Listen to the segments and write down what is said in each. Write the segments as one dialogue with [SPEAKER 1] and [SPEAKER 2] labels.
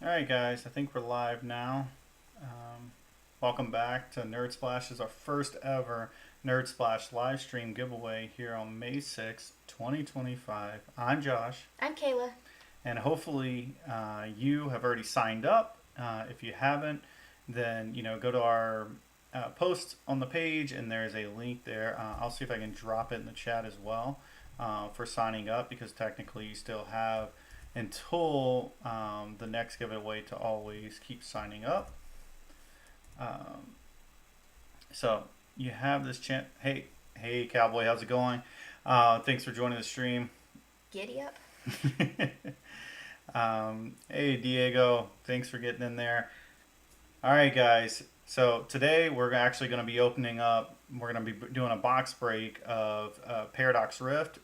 [SPEAKER 1] Alright guys, I think we're live now. Um, Welcome back to NerdSplash. This is our first ever NerdSplash live stream giveaway here on May 6th, 2025. I'm Josh,
[SPEAKER 2] I'm Kayla.
[SPEAKER 1] and hopefully you have already signed up. If you haven't, then go to our post on the page, and there's a link there. I'll see if I can drop it in the chat as well for signing up, because technically you still have until the next giveaway to always keep signing up. Um, so you have this chance. Hey, Cowboy, how's it going? Thanks for joining the stream.
[SPEAKER 2] Giddy up.
[SPEAKER 1] Hey, Diego, thanks for getting in there. All right, guys. So today we're actually going to be opening up. We're going to be doing a box break of Paradox Rift.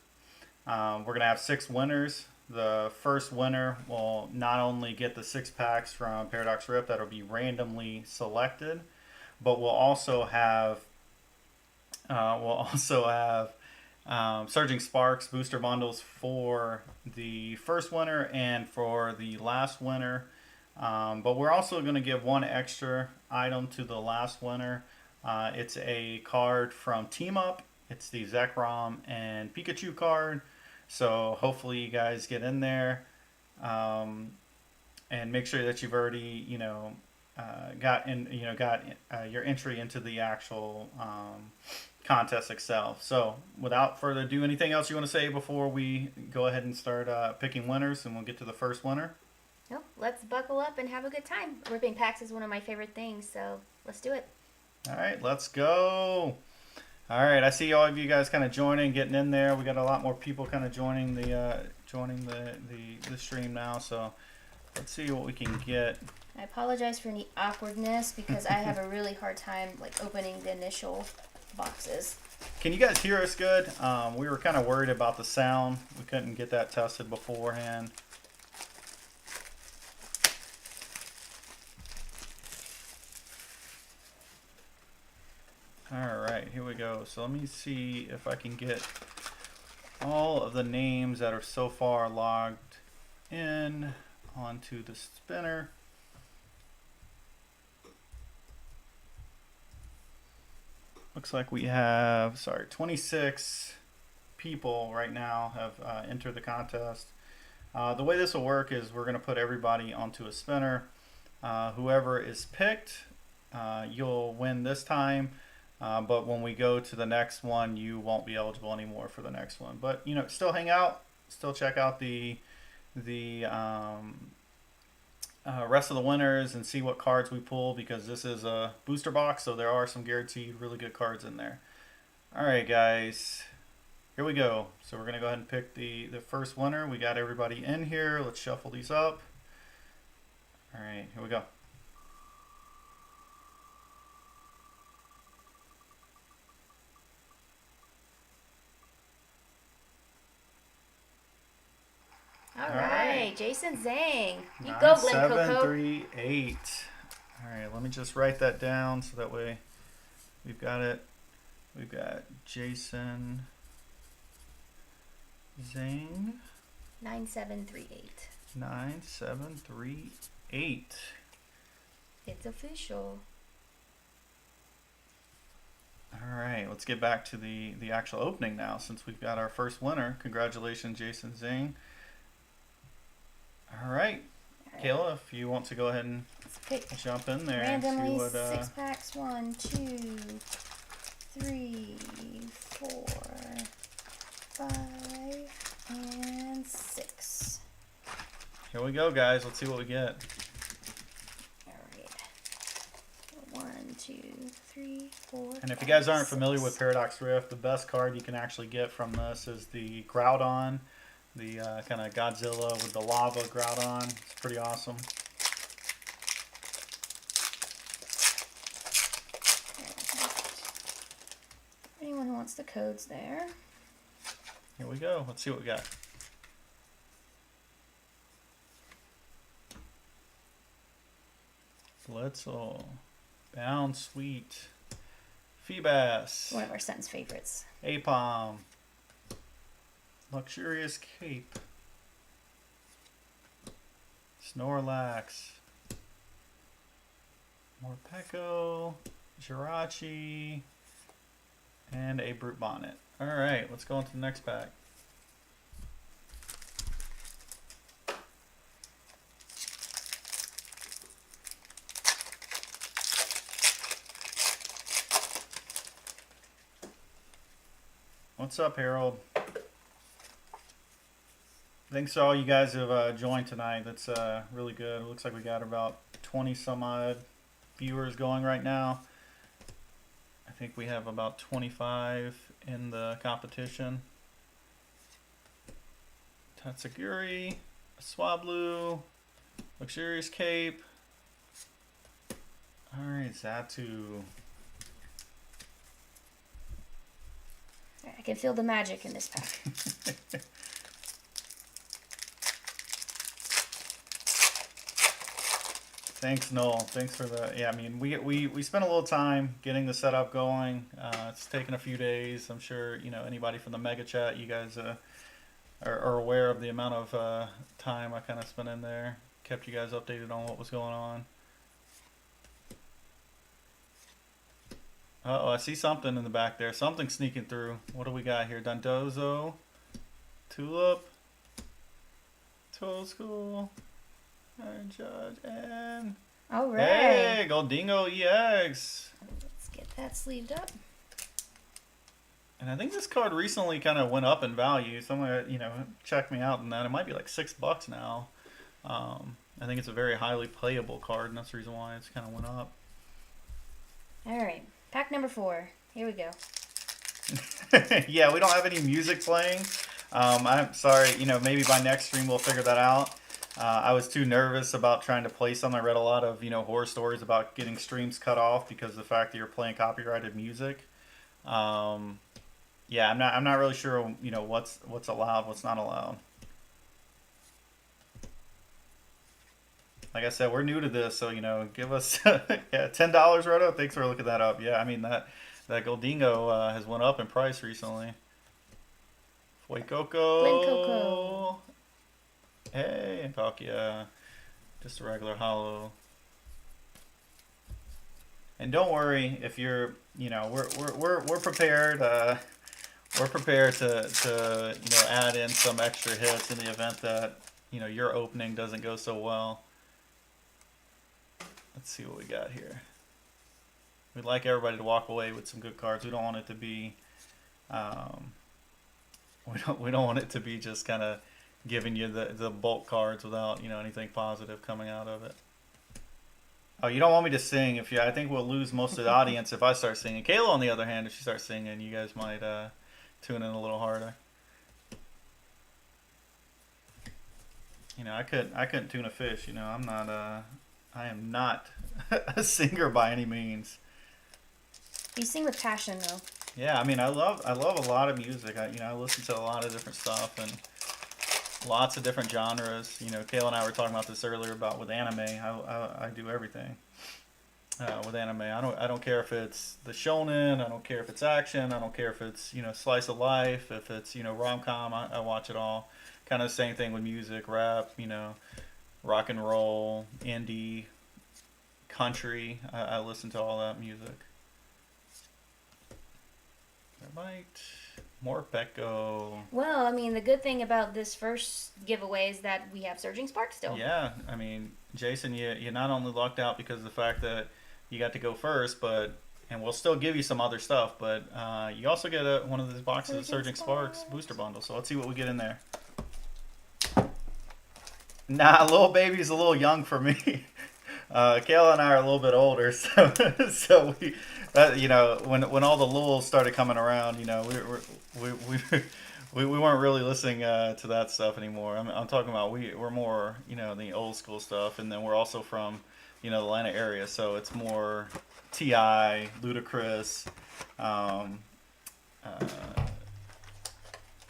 [SPEAKER 1] We're going to have 6 winners. The first winner will not only get the 6 packs from Paradox Rift that will be randomly selected, but we'll also have Surging Sparks booster bundles for the first winner and for the last winner. But we're also going to give one extra item to the last winner. It's a card from Team Up. It's the Zekrom and Pikachu card. So hopefully you guys get in there, and make sure that you've already got your entry into the actual contest itself. So without further ado, anything else you want to say before we go ahead and start picking winners, and we'll get to the first winner?
[SPEAKER 2] No, let's buckle up and have a good time. Ripping packs is one of my favorite things, so let's do it.
[SPEAKER 1] All right, let's go. All right, I see all of you guys kind of joining, getting in there. We got a lot more people kind of joining the stream now. So let's see what we can get.
[SPEAKER 2] I apologize for any awkwardness because I have a really hard time opening the initial boxes.
[SPEAKER 1] Can you guys hear us good? We were kind of worried about the sound. We couldn't get that tested beforehand. All right, here we go. So let me see if I can get all of the names that are so far logged in onto the spinner. Looks like we have, 26 people right now have entered the contest. The way this will work is we're going to put everybody onto a spinner. Whoever is picked, you'll win this time. But when we go to the next one, you won't be eligible anymore for the next one. But still hang out, still check out the rest of the winners and see what cards we pull, because this is a booster box, so there are some guaranteed really good cards in there. All right, guys, here we go. So we're gonna go ahead and pick the first winner. We got everybody in here. Let's shuffle these up. All right, here we go.
[SPEAKER 2] All right, Jason Zhang. You go, Glen Coco.
[SPEAKER 1] 9738. All right, let me just write that down so that way we've got it. We've got Jason Zhang.
[SPEAKER 2] 9738.
[SPEAKER 1] 9738.
[SPEAKER 2] It's official.
[SPEAKER 1] All right, let's get back to the actual opening now, since we've got our first winner. Congratulations, Jason Zhang. All right, Kayla, if you want to go ahead and jump in there
[SPEAKER 2] randomly
[SPEAKER 1] and see what
[SPEAKER 2] 6 packs. 1, 2, 3, 4, 5, and 6.
[SPEAKER 1] Here we go, guys. Let's see what we get.
[SPEAKER 2] All right. 1, 2, 3, 4.
[SPEAKER 1] And if you guys aren't familiar with Paradox Rift, the best card you can actually get from this is the Groudon. The kind of Godzilla with the lava Groudon. It's pretty awesome.
[SPEAKER 2] Anyone who wants the codes there.
[SPEAKER 1] Here we go. Let's see what we got. Blitzel, Bound Sweet, Feebas,
[SPEAKER 2] One of our son's favorites.
[SPEAKER 1] Apom, Luxurious Cape, Snorlax, Morpeko, Jirachi, and a Brute Bonnet. Alright, let's go on to the next pack. What's up, Harold? Thanks to all you guys who have joined tonight. That's really good. It looks like we got about 20 some odd viewers going right now. I think we have about 25 in the competition. Tatsuguri, Swablu, Luxurious Cape. Alright, Zatu.
[SPEAKER 2] I can feel the magic in this pack.
[SPEAKER 1] Thanks, Noel. Thanks for the. Yeah, I mean, we spent a little time getting the setup going. It's taken a few days. I'm sure anybody from the Mega Chat, you guys are aware of the amount of time I kind of spent in there. Kept you guys updated on what was going on. Uh-oh, I see something in the back there. Something sneaking through. What do we got here? Dondozo, Tulip, Tool School. Iron Judge, and
[SPEAKER 2] all right.
[SPEAKER 1] Hey, Goldingo EX.
[SPEAKER 2] Let's get that sleeved up.
[SPEAKER 1] And I think this card recently kind of went up in value. Someone, check me out on that. It might be like $6 now. I think it's a very highly playable card, and that's the reason why it's kind of went up.
[SPEAKER 2] All right, pack number 4. Here we go.
[SPEAKER 1] Yeah, we don't have any music playing. I'm sorry. Maybe by next stream we'll figure that out. I was too nervous about trying to play something. I read a lot of horror stories about getting streams cut off because of the fact that you're playing copyrighted music. Yeah, I'm not really sure what's allowed, what's not allowed. Like I said, we're new to this, so give us $10, Roto. Thanks for looking that up. Yeah, I mean that Goldingo has went up in price recently.
[SPEAKER 2] Coco.
[SPEAKER 1] Hey, and Palkia, just a regular hollow. And don't worry if you're, we're prepared. We're prepared to add in some extra hits in the event that your opening doesn't go so well. Let's see what we got here. We'd like everybody to walk away with some good cards. We don't want it to be, we don't want it to be just kind of giving you the bulk cards without anything positive coming out of it. Oh, you don't want me to sing? I think we'll lose most of the audience if I start singing. Kayla, on the other hand, if she starts singing, you guys might tune in a little harder. I couldn't tune a fish. I am not a singer by any means.
[SPEAKER 2] You sing with passion, though.
[SPEAKER 1] Yeah, I mean, I love a lot of music. I listen to a lot of different stuff and lots of different genres. Kayla and I were talking about this earlier about with anime. I do everything with anime. I don't care if it's the shonen. I don't care if it's action. I don't care if it's slice of life. If it's rom-com, I watch it all. Kind of the same thing with music, rap. Rock and roll, indie, country. I listen to all that music. Right. Morpeko.
[SPEAKER 2] Well, I mean, the good thing about this first giveaway is that we have Surging Spark still.
[SPEAKER 1] Yeah, I mean, Jason, you not only lucked out because of the fact that you got to go first, and we'll still give you some other stuff, but you also get one of these boxes of Surging Sparks booster bundle. So let's see what we get in there. Nah, little baby's a little young for me. Kayla and I are a little bit older, so we, when all the lulz started coming around, we weren't really listening to that stuff anymore. I'm talking about we're more the old school stuff, and then we're also from the Atlanta area, so it's more T.I., Ludacris,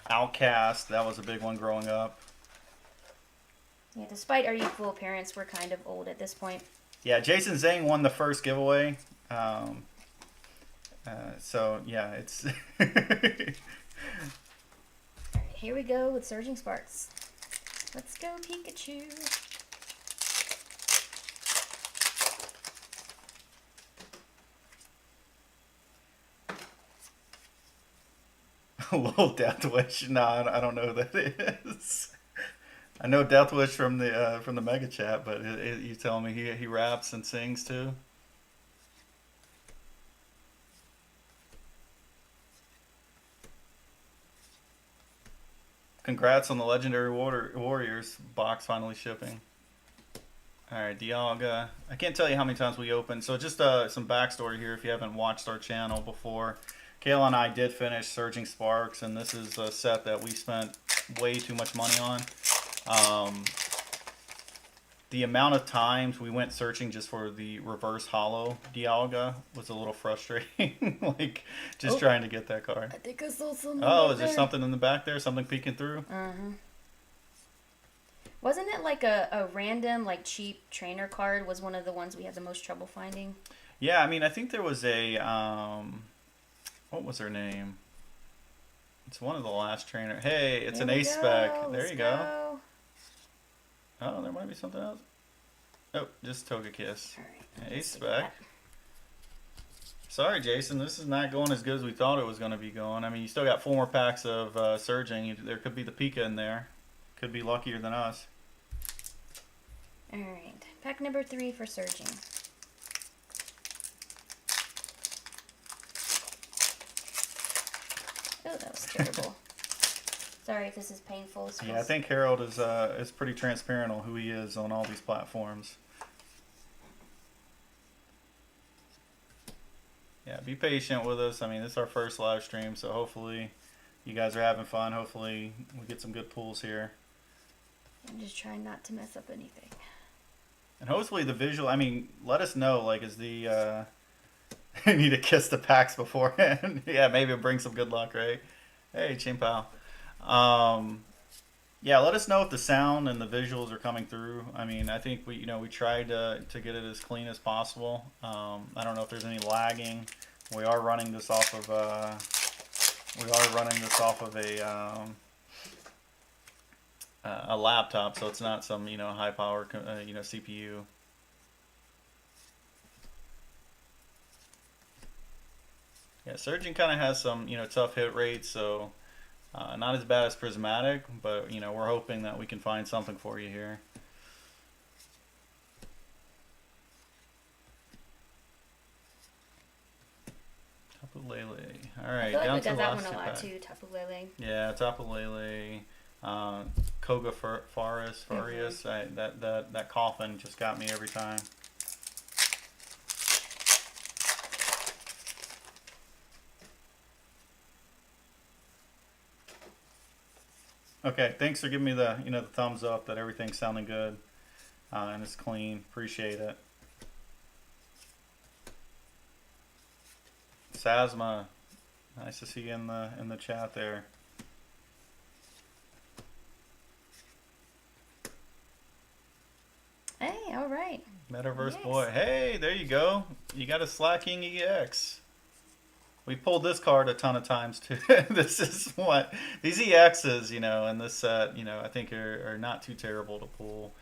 [SPEAKER 1] Outkast. That was a big one growing up.
[SPEAKER 2] Yeah, despite our youthful appearance, we're kind of old at this point.
[SPEAKER 1] Yeah, Jason Zhang won the first giveaway. So, yeah, it's...
[SPEAKER 2] Alright, here we go with Surging Sparks. Let's go, Pikachu.
[SPEAKER 1] A little Death Wish. No, I don't know who that is. I know Death Wish from the Mega Chat, but you telling me he raps and sings too? Congrats on the Legendary Warriors box finally shipping. All right, Dialga. I can't tell you how many times we opened. So just some backstory here if you haven't watched our channel before. Kayla and I did finish Surging Sparks, and this is a set that we spent way too much money on. The amount of times we went searching just for the reverse hollow Dialga was a little frustrating. Like, just trying to get that card.
[SPEAKER 2] I think I saw something.
[SPEAKER 1] Oh, is there something in the back there? Something peeking through?
[SPEAKER 2] Mm-hmm. Wasn't it like a random, like, cheap trainer card was one of the ones we had the most trouble finding?
[SPEAKER 1] Yeah, I mean, I think there was a, what was her name? It's one of the last trainer. Hey, it's an ace spec. There you go. Oh, there might be something else. Oh, just Togekiss.
[SPEAKER 2] Alright.
[SPEAKER 1] Ace spec. Sorry, Jason. This is not going as good as we thought it was going to be going. I mean, you still got 4 more packs of Surging. There could be the Pika in there. Could be luckier than us.
[SPEAKER 2] Alright. Pack number 3 for Surging. Oh, that was terrible. Sorry if this is painful.
[SPEAKER 1] Yeah, I think Harold is pretty transparent on who he is on all these platforms. Yeah, be patient with us. I mean, this is our first live stream, so hopefully you guys are having fun. Hopefully we get some good pulls here.
[SPEAKER 2] I'm just trying not to mess up anything.
[SPEAKER 1] And hopefully the visual, I mean, let us know, like, is the, you need to kiss the packs beforehand. Yeah, maybe it'll bring some good luck, right? Hey, Chin Pao. Yeah, let us know if the sound and the visuals are coming through. I mean, I think we tried to get it as clean as possible. I don't know if there's any lagging. We are running this off of a laptop, so it's not some high power CPU. Yeah, Surging kind of has some tough hit rates, so not as bad as Prismatic, but we're hoping that we can find something for you here. Tapu Lele. All right,
[SPEAKER 2] I feel like
[SPEAKER 1] down
[SPEAKER 2] we
[SPEAKER 1] to
[SPEAKER 2] got
[SPEAKER 1] the
[SPEAKER 2] that
[SPEAKER 1] last
[SPEAKER 2] one a
[SPEAKER 1] two
[SPEAKER 2] lot
[SPEAKER 1] packs.
[SPEAKER 2] too, Tapu Lele.
[SPEAKER 1] Yeah, Tapu Lele, Koga Farius. That coffin just got me every time. Okay, thanks for giving me the the thumbs up that everything's sounding good and it's clean. Appreciate it. Sasma, nice to see you in the chat there.
[SPEAKER 2] Hey, all right.
[SPEAKER 1] Metaverse
[SPEAKER 2] Yes.
[SPEAKER 1] Boy. Hey, there you go. You got a Slacking EX. We pulled this card a ton of times too. This is what these EXs, in this set, I think are not too terrible to pull.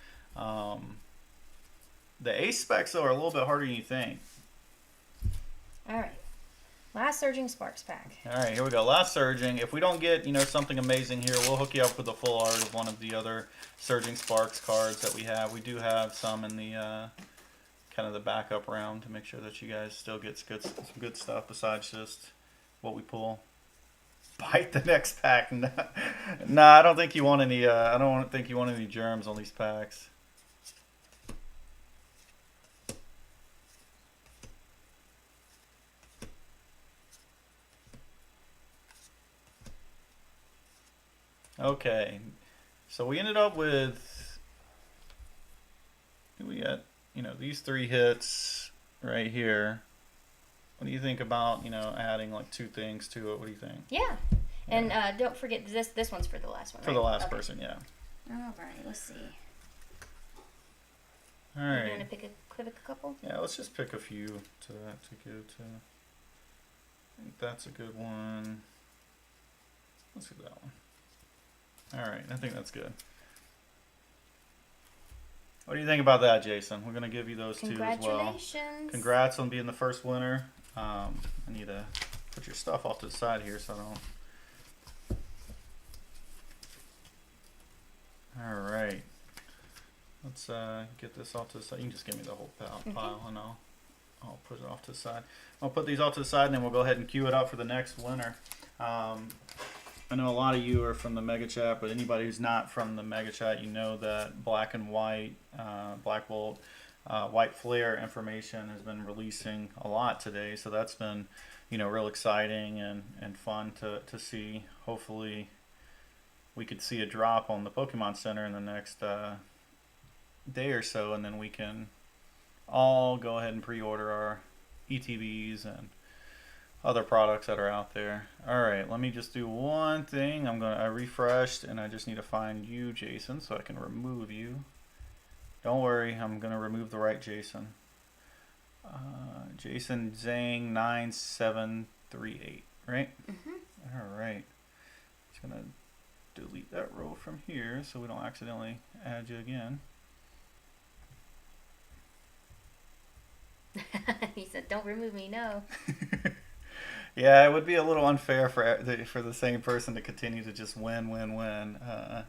[SPEAKER 1] The ace specs though are a little bit harder than you think.
[SPEAKER 2] All right. Last Surging Sparks pack.
[SPEAKER 1] All right, here we go. Last Surging. If we don't get something amazing here, we'll hook you up with the full art of one of the other Surging Sparks cards that we have. We do have some in the kind of the backup round to make sure that you guys still get some good stuff besides just what we pull. Bite the next pack. Nah, I don't think you want any. I don't think you want any germs on these packs. Okay, so we ended up with, we got, these 3 hits right here. What do you think about, adding like 2 things to it? What do you think?
[SPEAKER 2] Yeah. And don't forget, this one's for the last one,
[SPEAKER 1] For
[SPEAKER 2] right?
[SPEAKER 1] the last
[SPEAKER 2] Okay.
[SPEAKER 1] person, yeah.
[SPEAKER 2] All right, let's see.
[SPEAKER 1] All
[SPEAKER 2] You're
[SPEAKER 1] right.
[SPEAKER 2] going to pick a couple?
[SPEAKER 1] Yeah, let's just pick a few to go to. I think that's a good one. Let's do that one. All right, I think that's good. What do you think about that, Jason? We're going to give you those 2 as well.
[SPEAKER 2] Congratulations.
[SPEAKER 1] Congrats on being the first winner. I need to put your stuff off to the side here so I don't All right. Let's get this off to the side. You can just give me the whole pile, and I'll put it off to the side. I'll put these off to the side, and then we'll go ahead and queue it up for the next winner. I know a lot of you are from the Mega Chat, but anybody who's not from the Mega Chat, you know that Black and White, Black Bolt, White Flare information has been releasing a lot today. So that's been, real exciting and fun to see. Hopefully, we could see a drop on the Pokemon Center in the next day or so, and then we can all go ahead and pre-order our ETBs and other products that are out there. All right, let me just do one thing. I refreshed, and I just need to find you, Jason, so I can remove you. Don't worry, I'm gonna remove the right Jason. Jason Zhang 9738, right? All right. Just gonna delete that row from here so we don't accidentally add you again.
[SPEAKER 2] He said, "Don't remove me, no."
[SPEAKER 1] Yeah, it would be a little unfair for the same person to continue to just win. We want to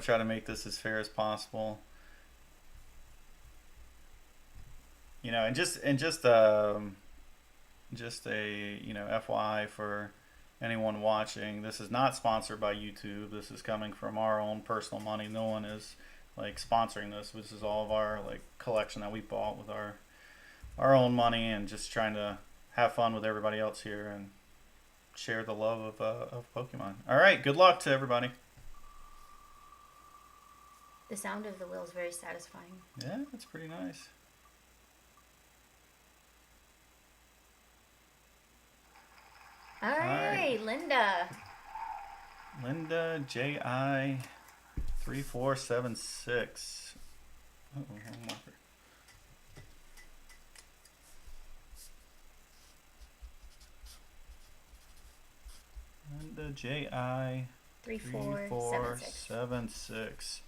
[SPEAKER 1] try to make this as fair as possible. And just a FYI for anyone watching, this is not sponsored by YouTube. This is coming from our own personal money. No one is sponsoring this. This is all of our collection that we bought with our own money, and just trying to have fun with everybody else here and share the love of Pokemon. All right, good luck to everybody.
[SPEAKER 2] The sound of the wheel is very satisfying.
[SPEAKER 1] Yeah, that's pretty nice.
[SPEAKER 2] All right, Linda.
[SPEAKER 1] Linda JI 3476. Oh, wrong marker. Linda JI 3476.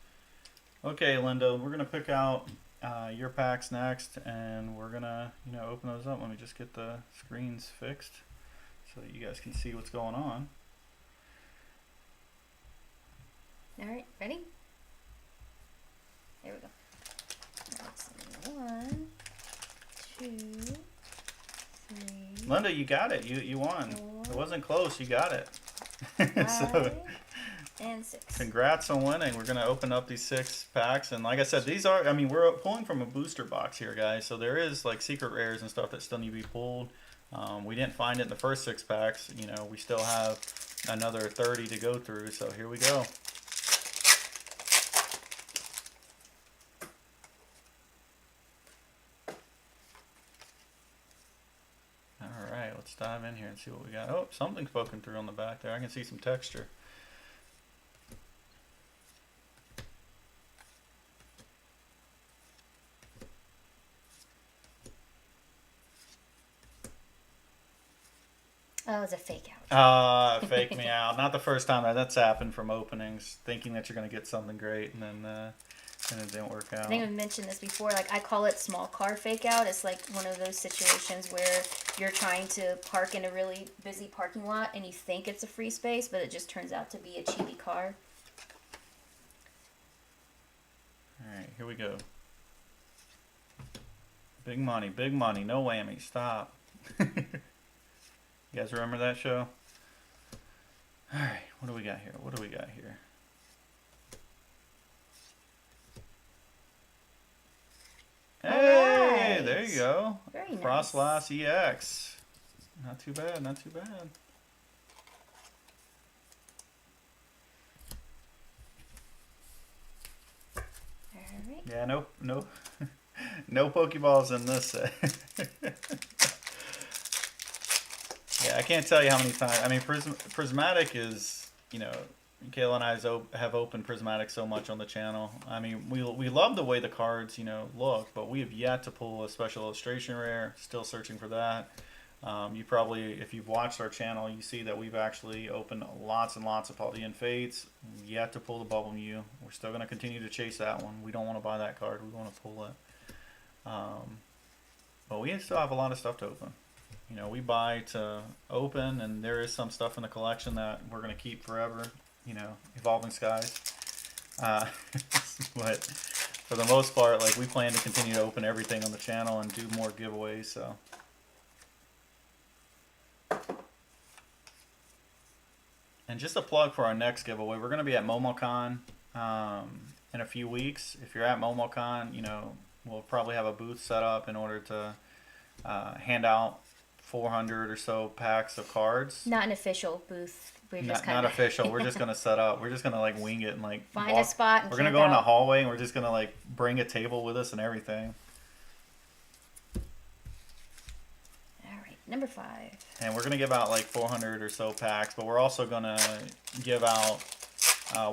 [SPEAKER 1] Okay, Linda, we're gonna pick out your packs next, and we're gonna open those up. Let me just get the screens fixed so that you guys can see what's going on.
[SPEAKER 2] All right, ready? There we go. Let's see. 1, 2, 3.
[SPEAKER 1] Linda, you got it. You won.
[SPEAKER 2] 4,
[SPEAKER 1] It wasn't close. You got it.
[SPEAKER 2] 5, and 6.
[SPEAKER 1] Congrats on winning. We're going to open up these 6 packs. And like I said, we're pulling from a booster box here, guys. So there is secret rares and stuff that still need to be pulled. We didn't find it in the first 6 packs. We still have another 30 to go through. So here we go. All right, let's dive in here and see what we got. Oh, something's poking through on the back there. I can see some texture.
[SPEAKER 2] Oh, it's a fake out.
[SPEAKER 1] Fake me out. Not the first time that's happened from openings, thinking that you're going to get something great, and then it didn't work out.
[SPEAKER 2] I think I've mentioned this before. I call it small car fake out. It's one of those situations where you're trying to park in a really busy parking lot, and you think it's a free space, but it just turns out to be a cheapy car.
[SPEAKER 1] All right, here we go. Big money, no whammy. Stop. You guys remember that show? All right, what do we got here? Hey,
[SPEAKER 2] right.
[SPEAKER 1] There you go.
[SPEAKER 2] Very nice.
[SPEAKER 1] Frostlass EX. Not too bad.
[SPEAKER 2] All right.
[SPEAKER 1] Yeah, no, no Pokeballs in this set. Yeah, I can't tell you how many times. I mean, Prismatic is, Kayla and I have opened Prismatic so much on the channel. I mean, we love the way the cards, look, but we have yet to pull a special illustration rare. Still searching for that. You probably, if you've watched our channel, you see that we've actually opened lots and lots of Paldean Fates. Yet to pull the Bubble Mew. We're still going to continue to chase that one. We don't want to buy that card. We want to pull it. But we still have a lot of stuff to open. We buy to open, and there is some stuff in the collection that we're going to keep forever. Evolving Skies. Uh, but for the most part, like we plan to continue to open everything on the channel and do more giveaways. So. And just a plug for our next giveaway, we're going to be at MomoCon in a few weeks. If you're at MomoCon, you know, we'll probably have a booth set up in order to hand out 400 or so packs of cards.
[SPEAKER 2] Not an official booth. We're just
[SPEAKER 1] Not official. We're just going to set up. We're just going to like wing it and like
[SPEAKER 2] find a spot and
[SPEAKER 1] we're going to go in the hallway and we're just going to like bring a table with us and everything.
[SPEAKER 2] Number 5.
[SPEAKER 1] And we're going to give out like 400 or so packs, but we're also going to give out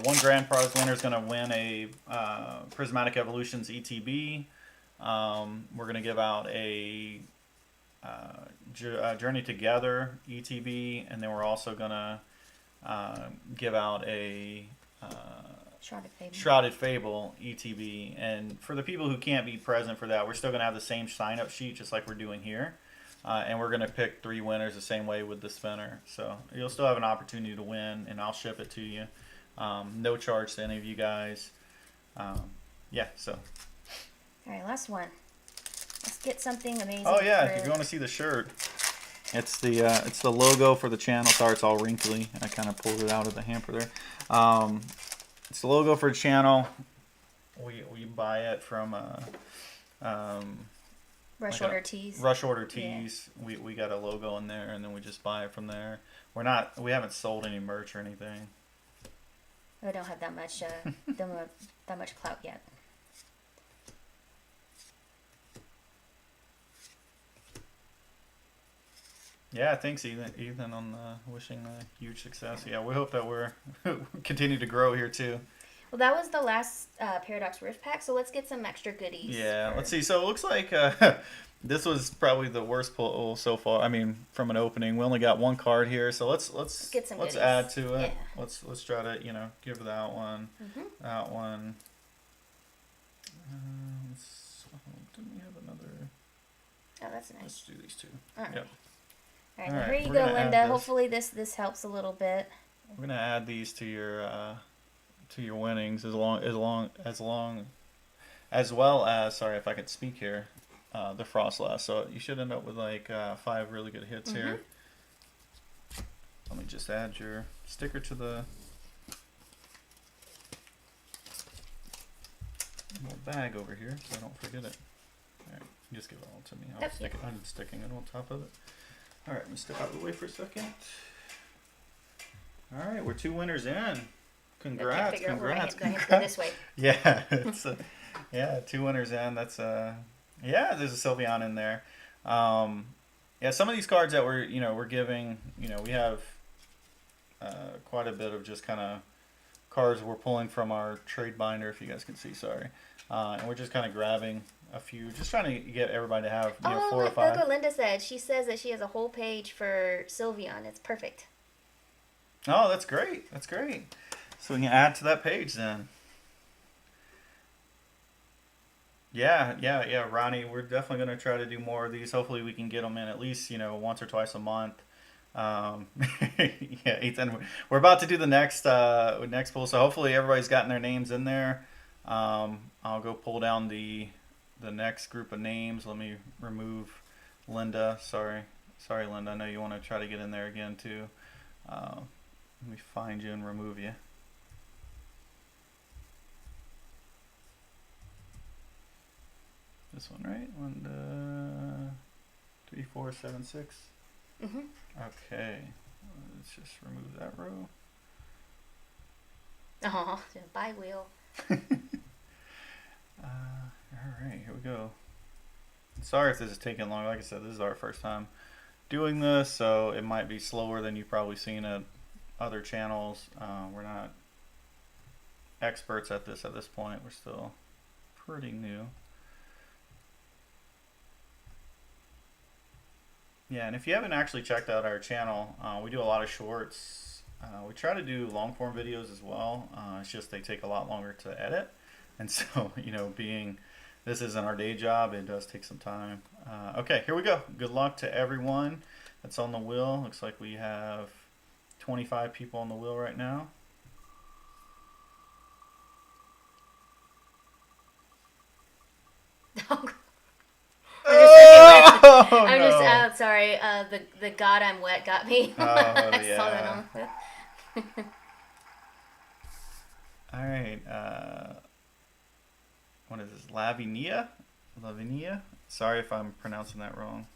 [SPEAKER 1] one grand prize winner is going to win a Prismatic Evolutions ETB. We're going to give out a Journey Together ETB, and then we're also going to give out a Shrouded Fable ETB. And for the people who can't be present for that, we're still going to have the same sign-up sheet just like we're doing here. And we're going to pick 3 winners the same way with the spinner. So you'll still have an opportunity to win, and I'll ship it to you. No charge to any of you guys. Yeah, so.
[SPEAKER 2] All right, last one. Let's get something amazing.
[SPEAKER 1] Oh, yeah, if you want to see the shirt, it's the logo for the channel. Sorry, it's all wrinkly. I kind of pulled it out of the hamper there. It's the logo for the channel. We buy it from...
[SPEAKER 2] Rush Order Tees.
[SPEAKER 1] Rush Order Tees. Yeah. We got a logo in there, and then we just buy it from there. We haven't sold any merch or anything.
[SPEAKER 2] We don't have that much that much clout yet.
[SPEAKER 1] Yeah, thanks Ethan on wishing huge success. Yeah, we hope that we're continue to grow here too.
[SPEAKER 2] Well, that was the last Paradox Rift pack, so let's get some extra goodies.
[SPEAKER 1] Yeah, let's see. So it looks like this was probably the worst pull so far. I mean, from an opening, we only got 1 card here, so let's
[SPEAKER 2] get some
[SPEAKER 1] let's
[SPEAKER 2] goodies.
[SPEAKER 1] add to it.
[SPEAKER 2] Yeah.
[SPEAKER 1] Let's try to give that one, that one. Didn't we have another?
[SPEAKER 2] Oh, that's nice.
[SPEAKER 1] Let's do these 2.
[SPEAKER 2] All right.
[SPEAKER 1] Yep.
[SPEAKER 2] All right. Here you go, Linda. Hopefully this helps a little bit.
[SPEAKER 1] We're gonna add these to your winnings as well as sorry if I could speak here, the Frostlass. So you should end up with like 5 really good hits here. Let me just add your sticker to the little bag over here so I don't forget it. All right, just give it all to me. I'm sticking it on top of it. All right, let me step out of the way for a second. All right, we're 2 winners in. Congrats! Congrats!
[SPEAKER 2] This way.
[SPEAKER 1] Yeah, it's 2 winners in. That's yeah. There's a Sylveon in there. Yeah, some of these cards that we're giving. We have quite a bit of just kind of cards we're pulling from our trade binder. If you guys can see, sorry. And we're just kind of grabbing a few, just trying to get everybody to have 4 or 5.
[SPEAKER 2] Look what Linda said. She says that she has a whole page for Sylveon. It's perfect.
[SPEAKER 1] Oh, that's great. That's great. So we can add to that page then. Yeah, Ronnie, we're definitely going to try to do more of these. Hopefully we can get them in at least, once or twice a month. Yeah, Ethan, we're about to do the next poll, so hopefully everybody's gotten their names in there. I'll go pull down the next group of names. Let me remove Linda. Sorry, Linda. I know you want to try to get in there again too. Let me find you and remove you. This one, right? 1, 2, 3, 4, 7, 6. Okay, let's just remove that row.
[SPEAKER 2] Oh, by wheel.
[SPEAKER 1] All right, here we go. Sorry if this is taking long. Like I said, this is our first time doing this, so it might be slower than you've probably seen at other channels. We're not experts at this point. We're still pretty new. Yeah, and if you haven't actually checked out our channel, we do a lot of shorts. We try to do long form videos as well. It's just they take a lot longer to edit. And so, being this isn't our day job, it does take some time. Okay, here we go. Good luck to everyone that's on the wheel. Looks like we have 25 people on the wheel right now.
[SPEAKER 2] I'm just okay with.
[SPEAKER 1] Oh
[SPEAKER 2] I'm just
[SPEAKER 1] no.
[SPEAKER 2] sorry. The God I'm wet got me.
[SPEAKER 1] Oh
[SPEAKER 2] I saw that
[SPEAKER 1] yeah.
[SPEAKER 2] on the.
[SPEAKER 1] All right. What is this? Lavinia? Lavinia? Sorry if I'm pronouncing that wrong.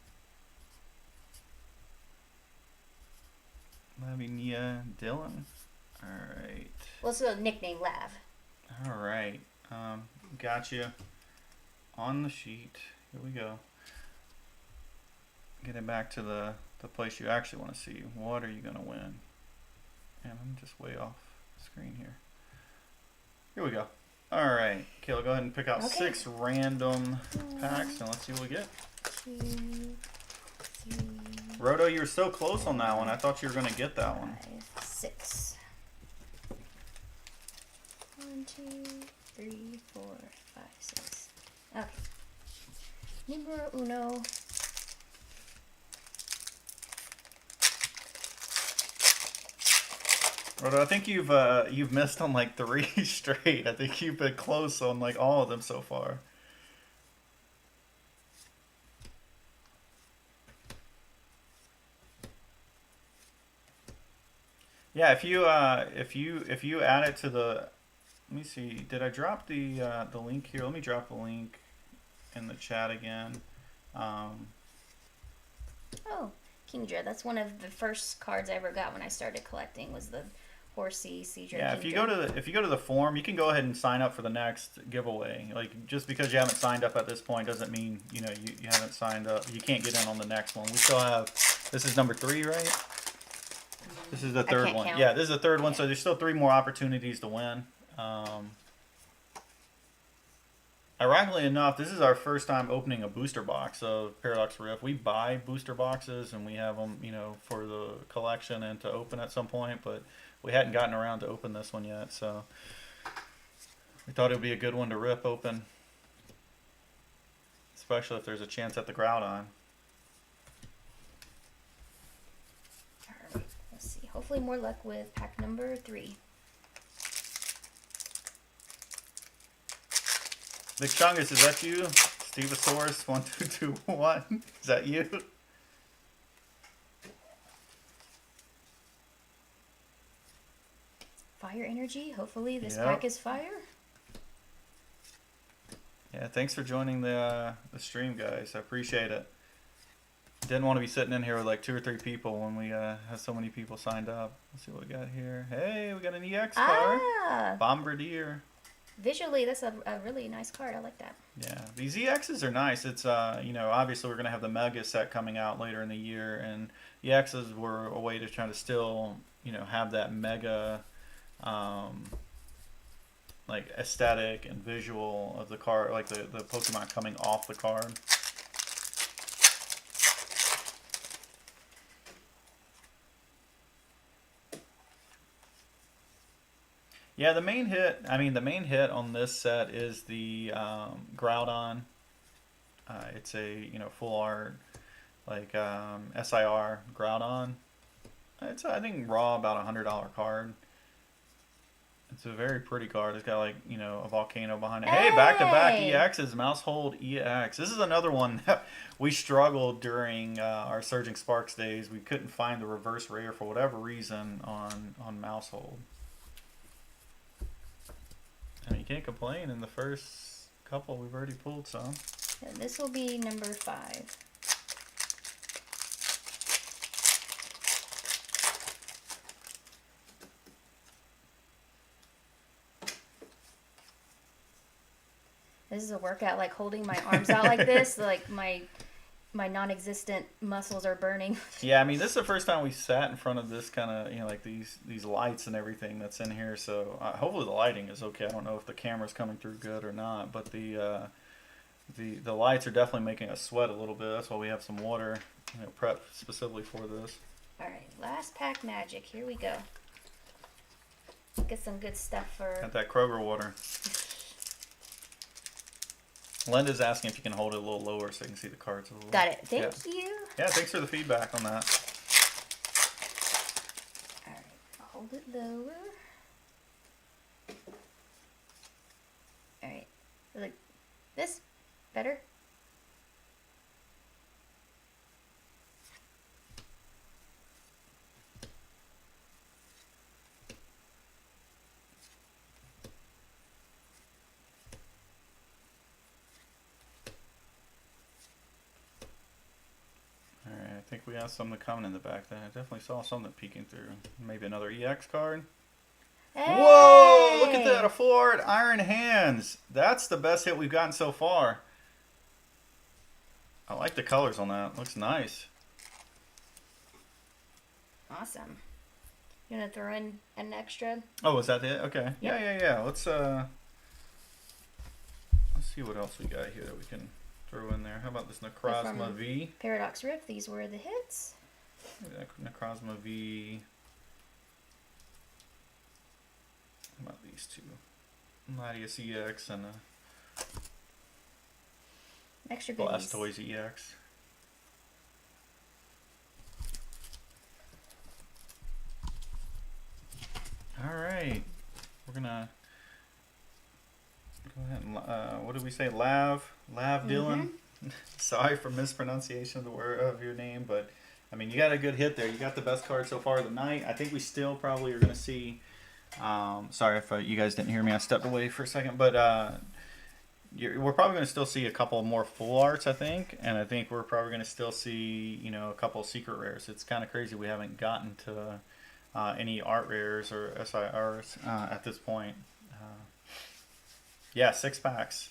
[SPEAKER 1] Lavinia Dillon. All right.
[SPEAKER 2] Well, it's a nickname, Lav.
[SPEAKER 1] All right. Got you on the sheet. Here we go. Getting back to the place you actually want to see. What are you going to win? And I'm just way off the screen here. Here we go. All right. Kayla, go ahead and pick out
[SPEAKER 2] Okay.
[SPEAKER 1] 6 random packs and let's see what we get.
[SPEAKER 2] 2, 3,
[SPEAKER 1] Roto, you were so close on that one. I thought you were going to get that one.
[SPEAKER 2] 5, 6. 1, 2, 3, 4, 5, 6. Okay. Numero uno.
[SPEAKER 1] Roto, I think you've missed on like 3 straight. I think you've been close on like all of them so far. Yeah, if you add it to the, let me see, did I drop the link here? Let me drop the link in the chat again.
[SPEAKER 2] Oh, King Dread. That's one of the first cards I ever got when I started collecting. Was the Horsey Seadra.
[SPEAKER 1] Yeah, if you go to the form, you can go ahead and sign up for the next giveaway. Like just because you haven't signed up at this point doesn't mean you haven't signed up. You can't get in on the next one. We still have. This is number 3, right? This is the third one.
[SPEAKER 2] Count.
[SPEAKER 1] Yeah, this is the third one. So there's still 3 more opportunities to win. Ironically enough, this is our first time opening a booster box of Paradox Rift. We buy booster boxes and we have them, for the collection and to open at some point, but we hadn't gotten around to open this one yet, so we thought it would be a good one to rip open, especially if there's a chance at the Groudon.
[SPEAKER 2] Alright, let's see. Hopefully more luck with pack number 3.
[SPEAKER 1] Big Chungus, is that you? Stevosaurus 1221. Is that you?
[SPEAKER 2] Fire energy. Hopefully this
[SPEAKER 1] Yep.
[SPEAKER 2] pack is fire.
[SPEAKER 1] Yeah, thanks for joining the stream, guys. I appreciate it. Didn't want to be sitting in here with like 2 or 3 people when we have so many people signed up. Let's see what we got here. Hey, we got an EX card. Bombardier.
[SPEAKER 2] Visually, that's a really nice card. I like that.
[SPEAKER 1] Yeah, these EXs are nice. It's obviously we're gonna have the Mega set coming out later in the year, and EXs were a way to try to still have that Mega like aesthetic and visual of the card, like the Pokemon coming off the card. Yeah, the main hit on this set is the Groudon. It's a full art like SIR Groudon. It's I think raw about $100 card. It's a very pretty card. It's got like a volcano behind it. Hey, back-to-back EXs, Mousehold EX. This is another one that we struggled during our Surging Sparks days. We couldn't find the reverse rare for whatever reason on Mousehold. I mean, you can't complain. In the first couple, we've already pulled some.
[SPEAKER 2] And this will be number 5. This is a workout, like holding my arms out like this, like my non-existent muscles are burning.
[SPEAKER 1] Yeah, I mean, this is the first time we sat in front of this kind of, like these lights and everything that's in here. So hopefully the lighting is okay. I don't know if the camera's coming through good or not, but the lights are definitely making us sweat a little bit. That's why we have some water, prepped specifically for this.
[SPEAKER 2] All right, last pack magic. Here we go. Get some good stuff for.
[SPEAKER 1] Got that Kroger water. Linda's asking if you can hold it a little lower so you can see the cards a little.
[SPEAKER 2] Got it. Thank you.
[SPEAKER 1] Yeah, thanks for the feedback on that.
[SPEAKER 2] All right, I'll hold it lower. All right, like this Better?
[SPEAKER 1] Alright, I think we got something coming in the back there. I definitely saw something peeking through. Maybe another EX card.
[SPEAKER 2] Hey!
[SPEAKER 1] Whoa! Look at that, a full art Iron Hands. That's the best hit we've gotten so far. I like the colors on that. Looks nice.
[SPEAKER 2] Awesome. You gonna throw in an extra?
[SPEAKER 1] Oh, is that it? Okay.
[SPEAKER 2] Yep.
[SPEAKER 1] Yeah. Let's see what else we got here that we can throw in there. How about this Necrozma V?
[SPEAKER 2] Paradox Rift. These were the hits.
[SPEAKER 1] Necrozma V. How about these two? Latias EX and
[SPEAKER 2] Extra goodies.
[SPEAKER 1] Blastoise EX. Alright. We're gonna go ahead and what did we say? Lav Dylan. Sorry for mispronunciation of the word of your name, but I mean you got a good hit there. You got the best card so far of the night. I think we still probably are gonna see sorry if you guys didn't hear me. I stepped away for a second, but we're probably going to still see a couple more full arts, I think, and I think we're probably going to still see, you know, a couple of secret rares. It's kind of crazy we haven't gotten to any art rares or SIRs at this point. Yeah, 6 packs.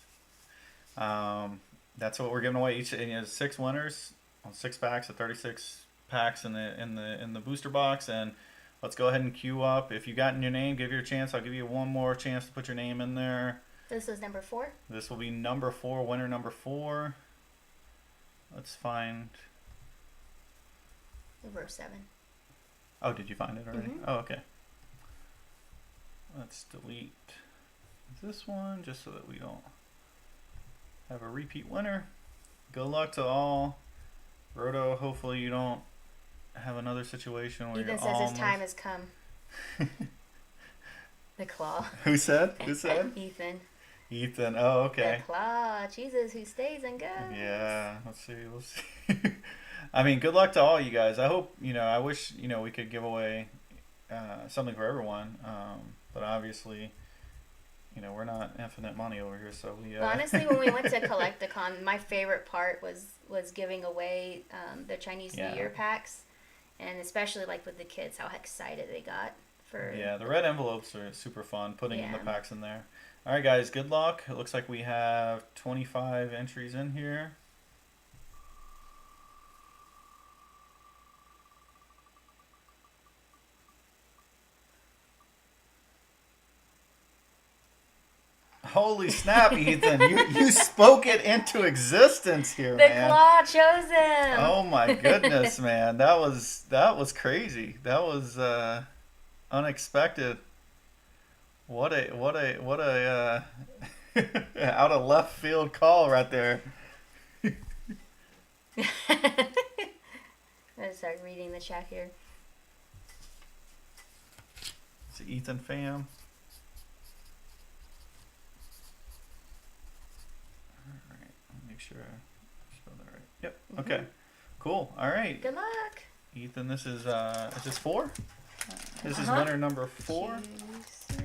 [SPEAKER 1] That's what we're giving away. Each 6 winners on 6 packs of 36 packs in the booster box, and let's go ahead and queue up. If you got in your name, give your chance. I'll give you one more chance to put your name in there.
[SPEAKER 2] This is number 4.
[SPEAKER 1] This will be number 4, winner number 4. Let's find.
[SPEAKER 2] Row 7.
[SPEAKER 1] Oh, did you find it already?
[SPEAKER 2] Mm-hmm.
[SPEAKER 1] Oh, okay. Let's delete this one just so that we don't have a repeat winner. Good luck to all. Roto, hopefully you don't have another situation where
[SPEAKER 2] Ethan
[SPEAKER 1] you're
[SPEAKER 2] says
[SPEAKER 1] almost...
[SPEAKER 2] his time has come. The claw.
[SPEAKER 1] Who said? Who said?
[SPEAKER 2] Ethan.
[SPEAKER 1] Ethan. Oh, okay.
[SPEAKER 2] The claw. Jesus, who stays and goes.
[SPEAKER 1] Yeah. Let's see. We'll see. I mean, good luck to all you guys. I hope, you know, I wish, you know, we could give away something for everyone. But obviously, you know, we're not infinite money over here, so we...
[SPEAKER 2] Honestly, when we went to Collecticon, my favorite part was giving away the Chinese New Year packs. And especially, like, with the kids, how excited they got for...
[SPEAKER 1] Yeah, the red envelopes are super fun, putting in the packs in there. All right, guys, good luck. It looks like we have 25 entries in here. Holy snap, Ethan. You spoke it into existence here, man.
[SPEAKER 2] The claw chose him.
[SPEAKER 1] Oh my goodness, man. That was crazy. That was unexpected. What a out of left field call right there.
[SPEAKER 2] Let's start reading the chat here.
[SPEAKER 1] It's Ethan fam. Alright, make sure I spelled that right. Yep. Okay. Cool. Alright.
[SPEAKER 2] Good luck.
[SPEAKER 1] Ethan, this is this 4? This is winner number 4.
[SPEAKER 2] 2, 3,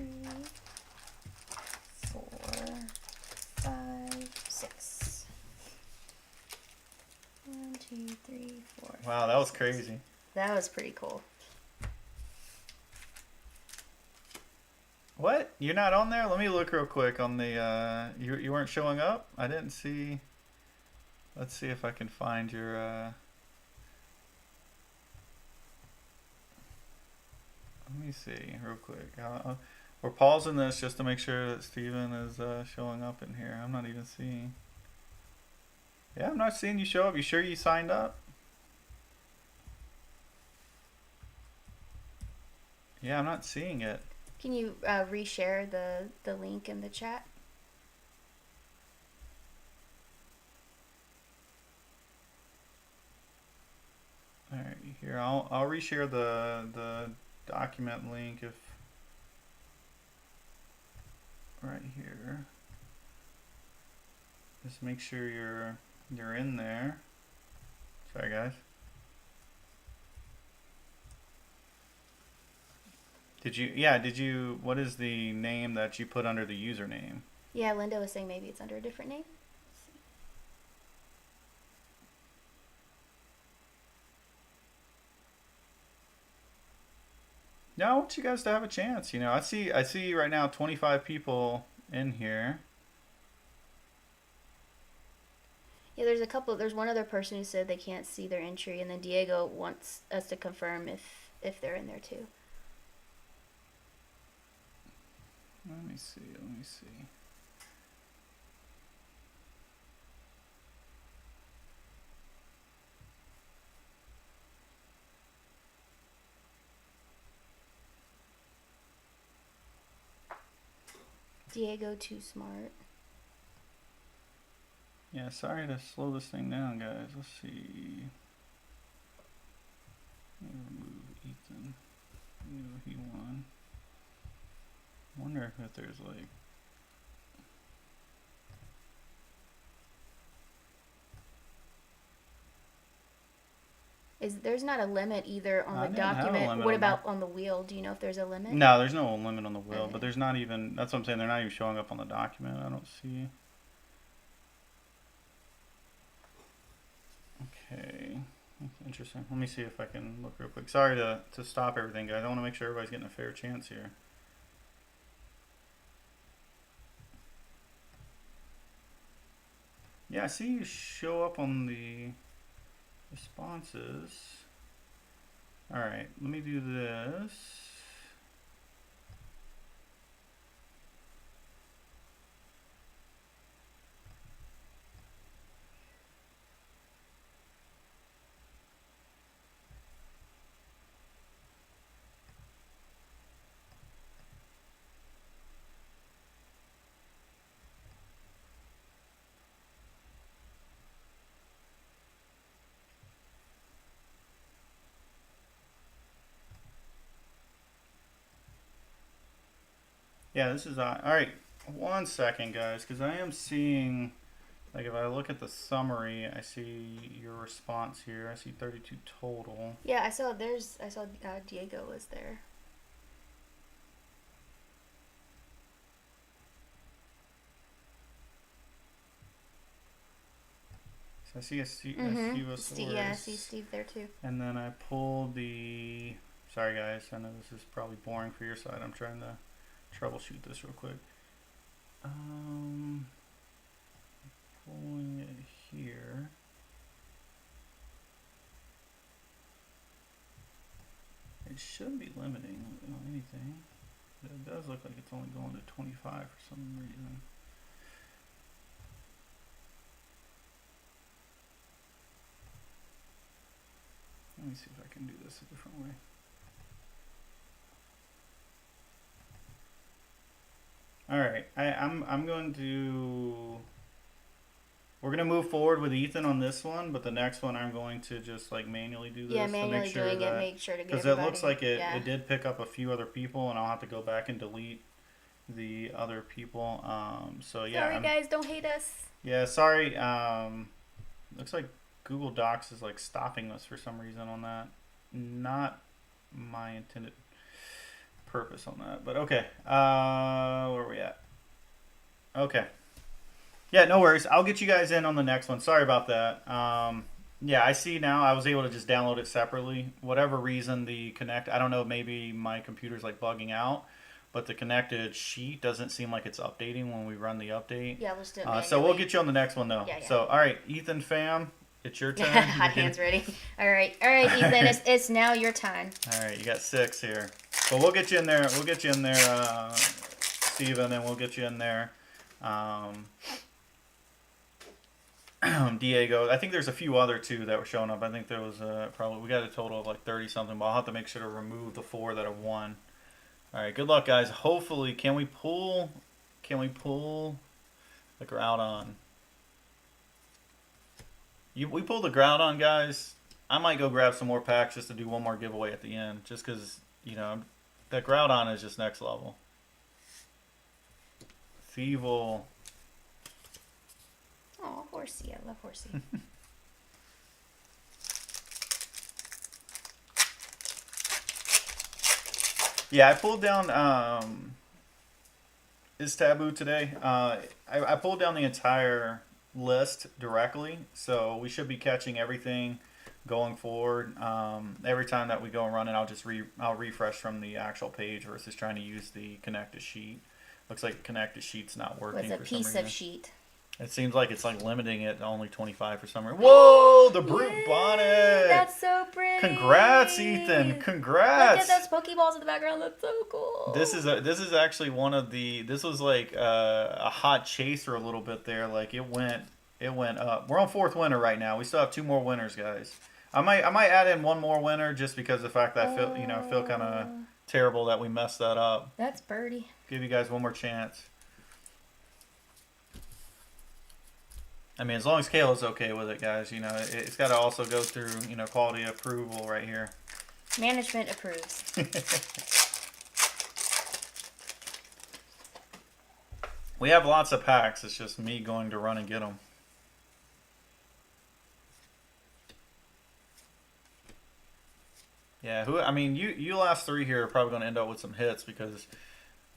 [SPEAKER 2] 4, 5, 6. 1, 2, 3, 4.
[SPEAKER 1] Wow, that was crazy.
[SPEAKER 2] That was pretty cool.
[SPEAKER 1] What? You're not on there? Let me look real quick on the you weren't showing up? I didn't see. Let's see if I can find your let me see real quick. We're pausing this just to make sure that Steven is showing up in here. I'm not even seeing. Yeah, I'm not seeing you show up. You sure you signed up? Yeah, I'm not seeing it.
[SPEAKER 2] Can you reshare the link in the chat?
[SPEAKER 1] All right, here I'll reshare the document link if right here. Just make sure you're in there. Sorry, guys. Did you? Yeah. Did you? What is the name that you put under the username?
[SPEAKER 2] Yeah, Linda was saying maybe it's under a different name.
[SPEAKER 1] Yeah, I want you guys to have a chance. I see right now 25 people in here.
[SPEAKER 2] Yeah, there's a couple. There's one other person who said they can't see their entry, and then Diego wants us to confirm if they're in there too.
[SPEAKER 1] Let me see. Let me see.
[SPEAKER 2] Diego too smart.
[SPEAKER 1] Yeah, sorry to slow this thing down, guys. Let's see. Remove Ethan. I knew he won. Wonder if there's like.
[SPEAKER 2] There's not a limit either on
[SPEAKER 1] I
[SPEAKER 2] the
[SPEAKER 1] didn't have a
[SPEAKER 2] document.
[SPEAKER 1] limit
[SPEAKER 2] What
[SPEAKER 1] on
[SPEAKER 2] about on the wheel? Do you know if there's a limit?
[SPEAKER 1] No, there's no limit on the wheel,
[SPEAKER 2] Okay.
[SPEAKER 1] but there's not even. That's what I'm saying. They're not even showing up on the document. I don't see. Okay, that's interesting. Let me see if I can look real quick. Sorry to stop everything, guys. I want to make sure everybody's getting a fair chance here. Yeah, I see you show up on the responses. All right, let me do this. Yeah, this is all right. 1 second, guys, because I am seeing, like, if I look at the summary, I see your response here. I see 32 total.
[SPEAKER 2] Yeah, I saw Diego was there.
[SPEAKER 1] So I see a Steve
[SPEAKER 2] Yeah, I see Steve there too.
[SPEAKER 1] And then I pulled the. Sorry, guys. I know this is probably boring for your side. I'm trying to troubleshoot this real quick. Pulling it here. It shouldn't be limiting anything. It does look like it's only going to 25 for some reason. Let me see if I can do this a different way. All right, I'm going to. We're gonna move forward with Ethan on this one, but the next one I'm going to just like manually do this.
[SPEAKER 2] Yeah,
[SPEAKER 1] to
[SPEAKER 2] manually
[SPEAKER 1] make sure
[SPEAKER 2] doing
[SPEAKER 1] that,
[SPEAKER 2] it. Make sure to get
[SPEAKER 1] because it looks like it did pick up a few other people, and I'll have to go back and delete the other people. So yeah.
[SPEAKER 2] Sorry, guys, don't hate us.
[SPEAKER 1] Yeah, sorry. Looks like Google Docs is like stopping us for some reason on that. Not my intended purpose on that, but okay. Where are we at? Okay. Yeah, no worries. I'll get you guys in on the next one. Sorry about that. Yeah, I see now. I was able to just download it separately. Whatever reason, I don't know, maybe my computer's like bugging out, but the connected sheet doesn't seem like it's updating when we run the update.
[SPEAKER 2] Yeah, let's do it
[SPEAKER 1] so we'll get you on the next one though.
[SPEAKER 2] Yeah.
[SPEAKER 1] So, all right, Ethan fam, it's your turn.
[SPEAKER 2] Hot hands ready. All right, Ethan, it's now your time.
[SPEAKER 1] All right, you got 6 here. But we'll get you in there. We'll get you in there, Steven, and we'll get you in there. Diego. I think there's a few other two that were showing up. I think there was we got a total of like 30 something, but I'll have to make sure to remove the 4 that have won. All right, good luck, guys. Hopefully, can we pull the Groudon? We pull the Groudon, guys. I might go grab some more packs just to do one more giveaway at the end, just because that Groudon is just next level. Thievul.
[SPEAKER 2] Oh, Horsey. I love Horsey.
[SPEAKER 1] Yeah, I pulled down is taboo today. I pulled down the entire list directly, so we should be catching everything going forward. Every time that we go and run it, I'll refresh from the actual page versus trying to use the connected sheet. Looks like the connected sheet's not
[SPEAKER 2] Was
[SPEAKER 1] working
[SPEAKER 2] a
[SPEAKER 1] for some
[SPEAKER 2] piece
[SPEAKER 1] reason.
[SPEAKER 2] of sheet.
[SPEAKER 1] It seems like it's like limiting it to only 25 for some reason. Whoa, the brute
[SPEAKER 2] Yay,
[SPEAKER 1] bonnet!
[SPEAKER 2] that's so pretty.
[SPEAKER 1] Congrats, Ethan! Congrats!
[SPEAKER 2] Look at those Pokeballs in the background. That's so cool.
[SPEAKER 1] This is actually one of the. This was like a hot chaser a little bit there. Like it went up. We're on fourth winner right now. We still have two more winners, guys. I might add in one more winner just because of the fact that I feel kind of terrible that we messed that up.
[SPEAKER 2] That's birdie.
[SPEAKER 1] Give you guys one more chance. I mean, as long as Kayla's okay with it, guys, it's got to also go through, quality approval right here.
[SPEAKER 2] Management approves.
[SPEAKER 1] We have lots of packs. It's just me going to run and get them. Yeah, you last three here are probably going to end up with some hits because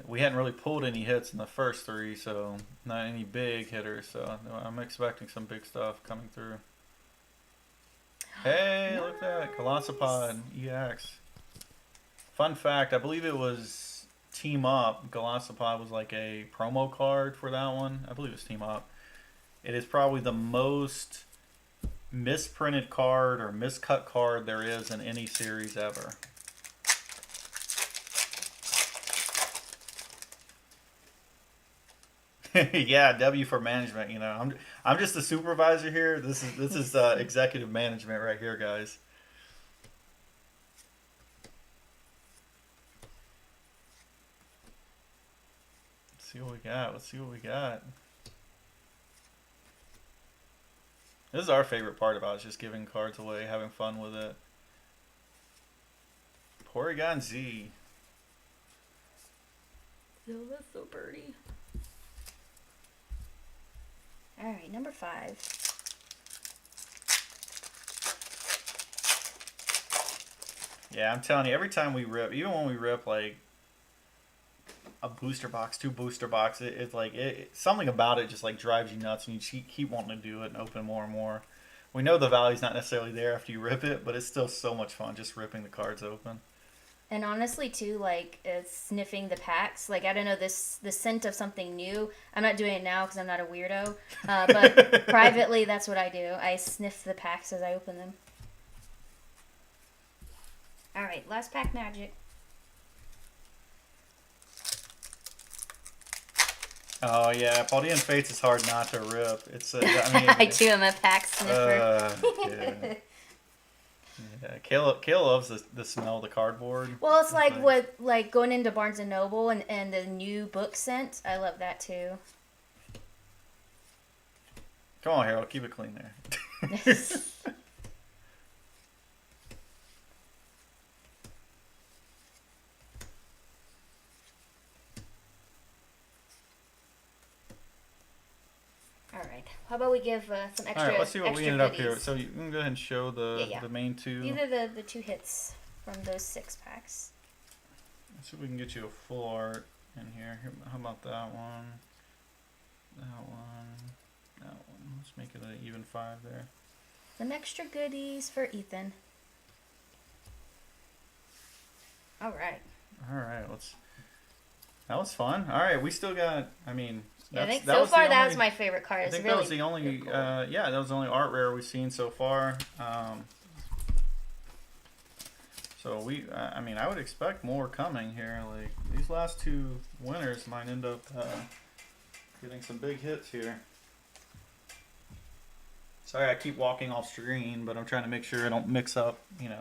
[SPEAKER 1] we hadn't really pulled any hits in the first three, so not any big hitters. So I'm expecting some big stuff coming through. Hey, nice. Look at that. Colossopod EX. Fun fact, I believe it was Team Up. Colossopod was like a promo card for that one. I believe it's Team Up. It is probably the most misprinted card or miscut card there is in any series ever. Yeah, W for management. I'm just the supervisor here. This is executive management right here, guys. Let's see what we got. Let's see what we got. This is our favorite part about it, just giving cards away, having fun with it. Porygon Z.
[SPEAKER 2] Yo, that's so pretty. All right, number 5.
[SPEAKER 1] Yeah, I'm telling you, every time we rip, even when we rip like a booster box, 2 booster boxes, it's like something about it just like drives you nuts, and you keep wanting to do it and open more and more. We know the value's not necessarily there after you rip it, but it's still so much fun just ripping the cards open.
[SPEAKER 2] And honestly, too, like sniffing the packs. Like, I don't know, the scent of something new. I'm not doing it now because I'm not a weirdo. But privately, that's what I do. I sniff the packs as I open them. All right, last pack magic.
[SPEAKER 1] Oh yeah, Paldean Fates is hard not to rip. It's I
[SPEAKER 2] too am a pack sniffer.
[SPEAKER 1] Yeah. Yeah, Kayla loves the smell of the cardboard.
[SPEAKER 2] Well, it's like going into Barnes and Noble and the new book scent. I love that too.
[SPEAKER 1] Come on, Harold, keep it clean there.
[SPEAKER 2] How about we give some extra?
[SPEAKER 1] All right, let's see what we ended
[SPEAKER 2] goodies.
[SPEAKER 1] up here. So you can go ahead and show the main 2.
[SPEAKER 2] These are the 2 hits from those 6 packs.
[SPEAKER 1] Let's see if we can get you a full art in here. How about that one? That one. That one. Let's make it an even 5 there.
[SPEAKER 2] Some extra goodies for Ethan. All right.
[SPEAKER 1] All right. That was fun. All right, we still got.
[SPEAKER 2] I think so far that was my favorite card.
[SPEAKER 1] I think that was the only. Cool. That was the only art rare we've seen so far. So I would expect more coming here. Like these last 2 winners might end up getting some big hits here. Sorry, I keep walking off screen, but I'm trying to make sure I don't mix up,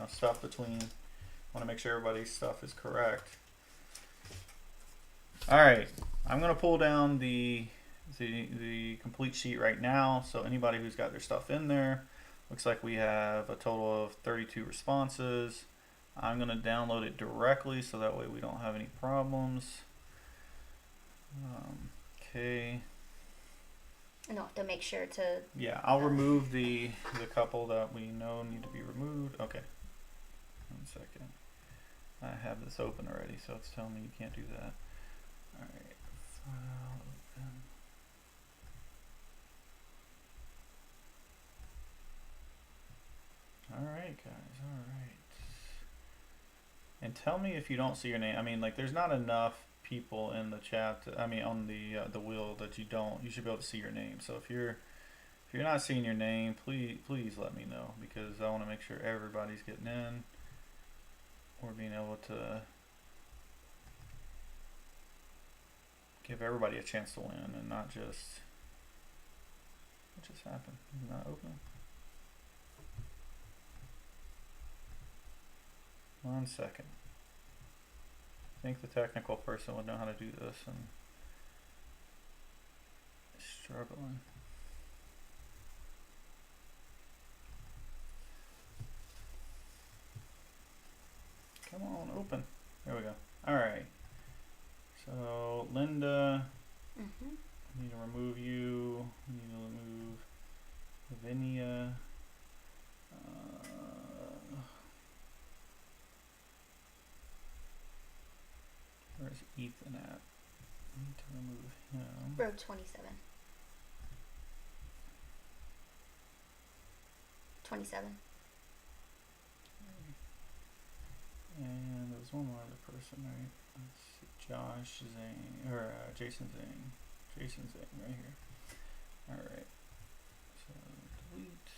[SPEAKER 1] stuff between. I want to make sure everybody's stuff is correct. All right, I'm gonna pull down the complete sheet right now. So anybody who's got their stuff in there, looks like we have a total of 32 responses. I'm gonna download it directly so that way we don't have any problems. Okay.
[SPEAKER 2] No, to make sure to.
[SPEAKER 1] Yeah, I'll remove the couple that we know need to be removed. Okay. 1 second. I have this open already, so it's telling me you can't do that. Alright. File open. Alright, guys. Alright. And tell me if you don't see your name. I mean, like, there's not enough people in the chat. I mean, on the wheel that you don't. You should be able to see your name. So if you're not seeing your name, please let me know, because I want to make sure everybody's getting in. Or being able to give everybody a chance to win and not just. What just happened? Is it not opening? 1 second. I think the technical person would know how to do this and is struggling. Come on, open. There we go. Alright. So, Linda,
[SPEAKER 2] Mm-hmm.
[SPEAKER 1] I need to remove you. I need to remove Lavinia. Where's Ethan at? I need to remove him.
[SPEAKER 2] Row 27. 27.
[SPEAKER 1] And there was one more other person, right? Let's see, Josh Zane, or Jason Zane. Jason Zane, right here. Alright. So, delete.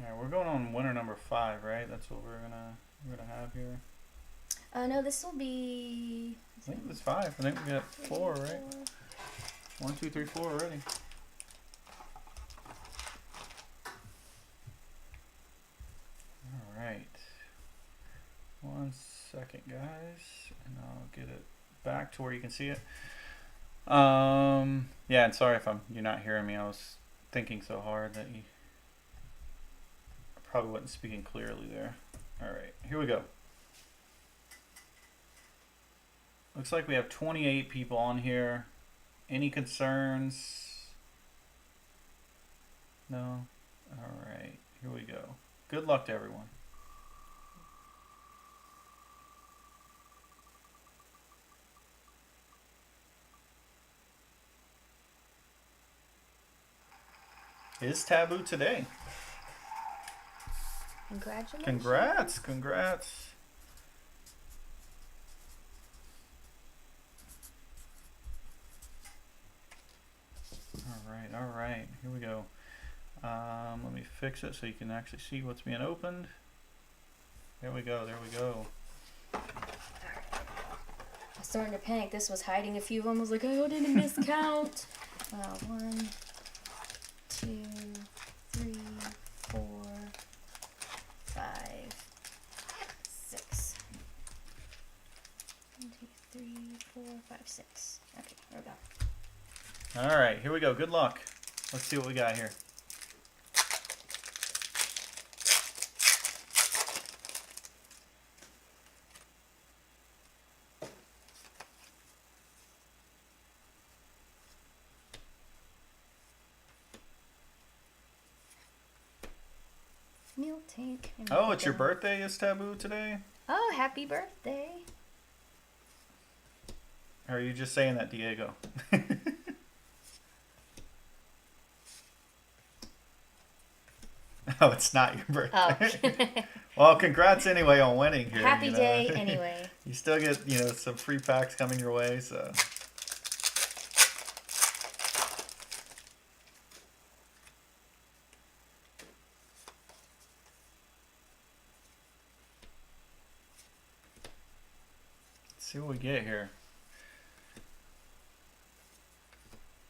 [SPEAKER 1] Alright, we're going on winner number 5, right? That's what we're gonna have here.
[SPEAKER 2] No, this will be.
[SPEAKER 1] I think it's 5. I think we got 4, right? 1, 2, 3, 4 already. Alright. 1 second, guys, and I'll get it back to where you can see it. Yeah, and sorry if you're not hearing me. I was thinking so hard that you probably wasn't speaking clearly there. Alright, here we go. Looks like we have 28 people on here. Any concerns? No? Alright, here we go. Good luck to everyone. Is taboo today.
[SPEAKER 2] Congratulations.
[SPEAKER 1] Congrats. All right, here we go. Let me fix it so you can actually see what's being opened. There we go.
[SPEAKER 2] I'm starting to panic. This was hiding a few of them. I was like, oh, didn't miscount. 1, 2, 3, 4, 5, 6. 1, 2, 3, 4, 5, 6. Okay, there we go.
[SPEAKER 1] All right, here we go. Good luck. Let's see what we got here.
[SPEAKER 2] Meal tank.
[SPEAKER 1] Oh, it's your birthday is taboo today?
[SPEAKER 2] Oh, happy birthday.
[SPEAKER 1] Or are you just saying that, Diego? Oh, it's not your birthday.
[SPEAKER 2] Oh.
[SPEAKER 1] Well, congrats anyway on winning here.
[SPEAKER 2] Happy day anyway.
[SPEAKER 1] You still get, some free packs coming your way, so. Let's see what we get here.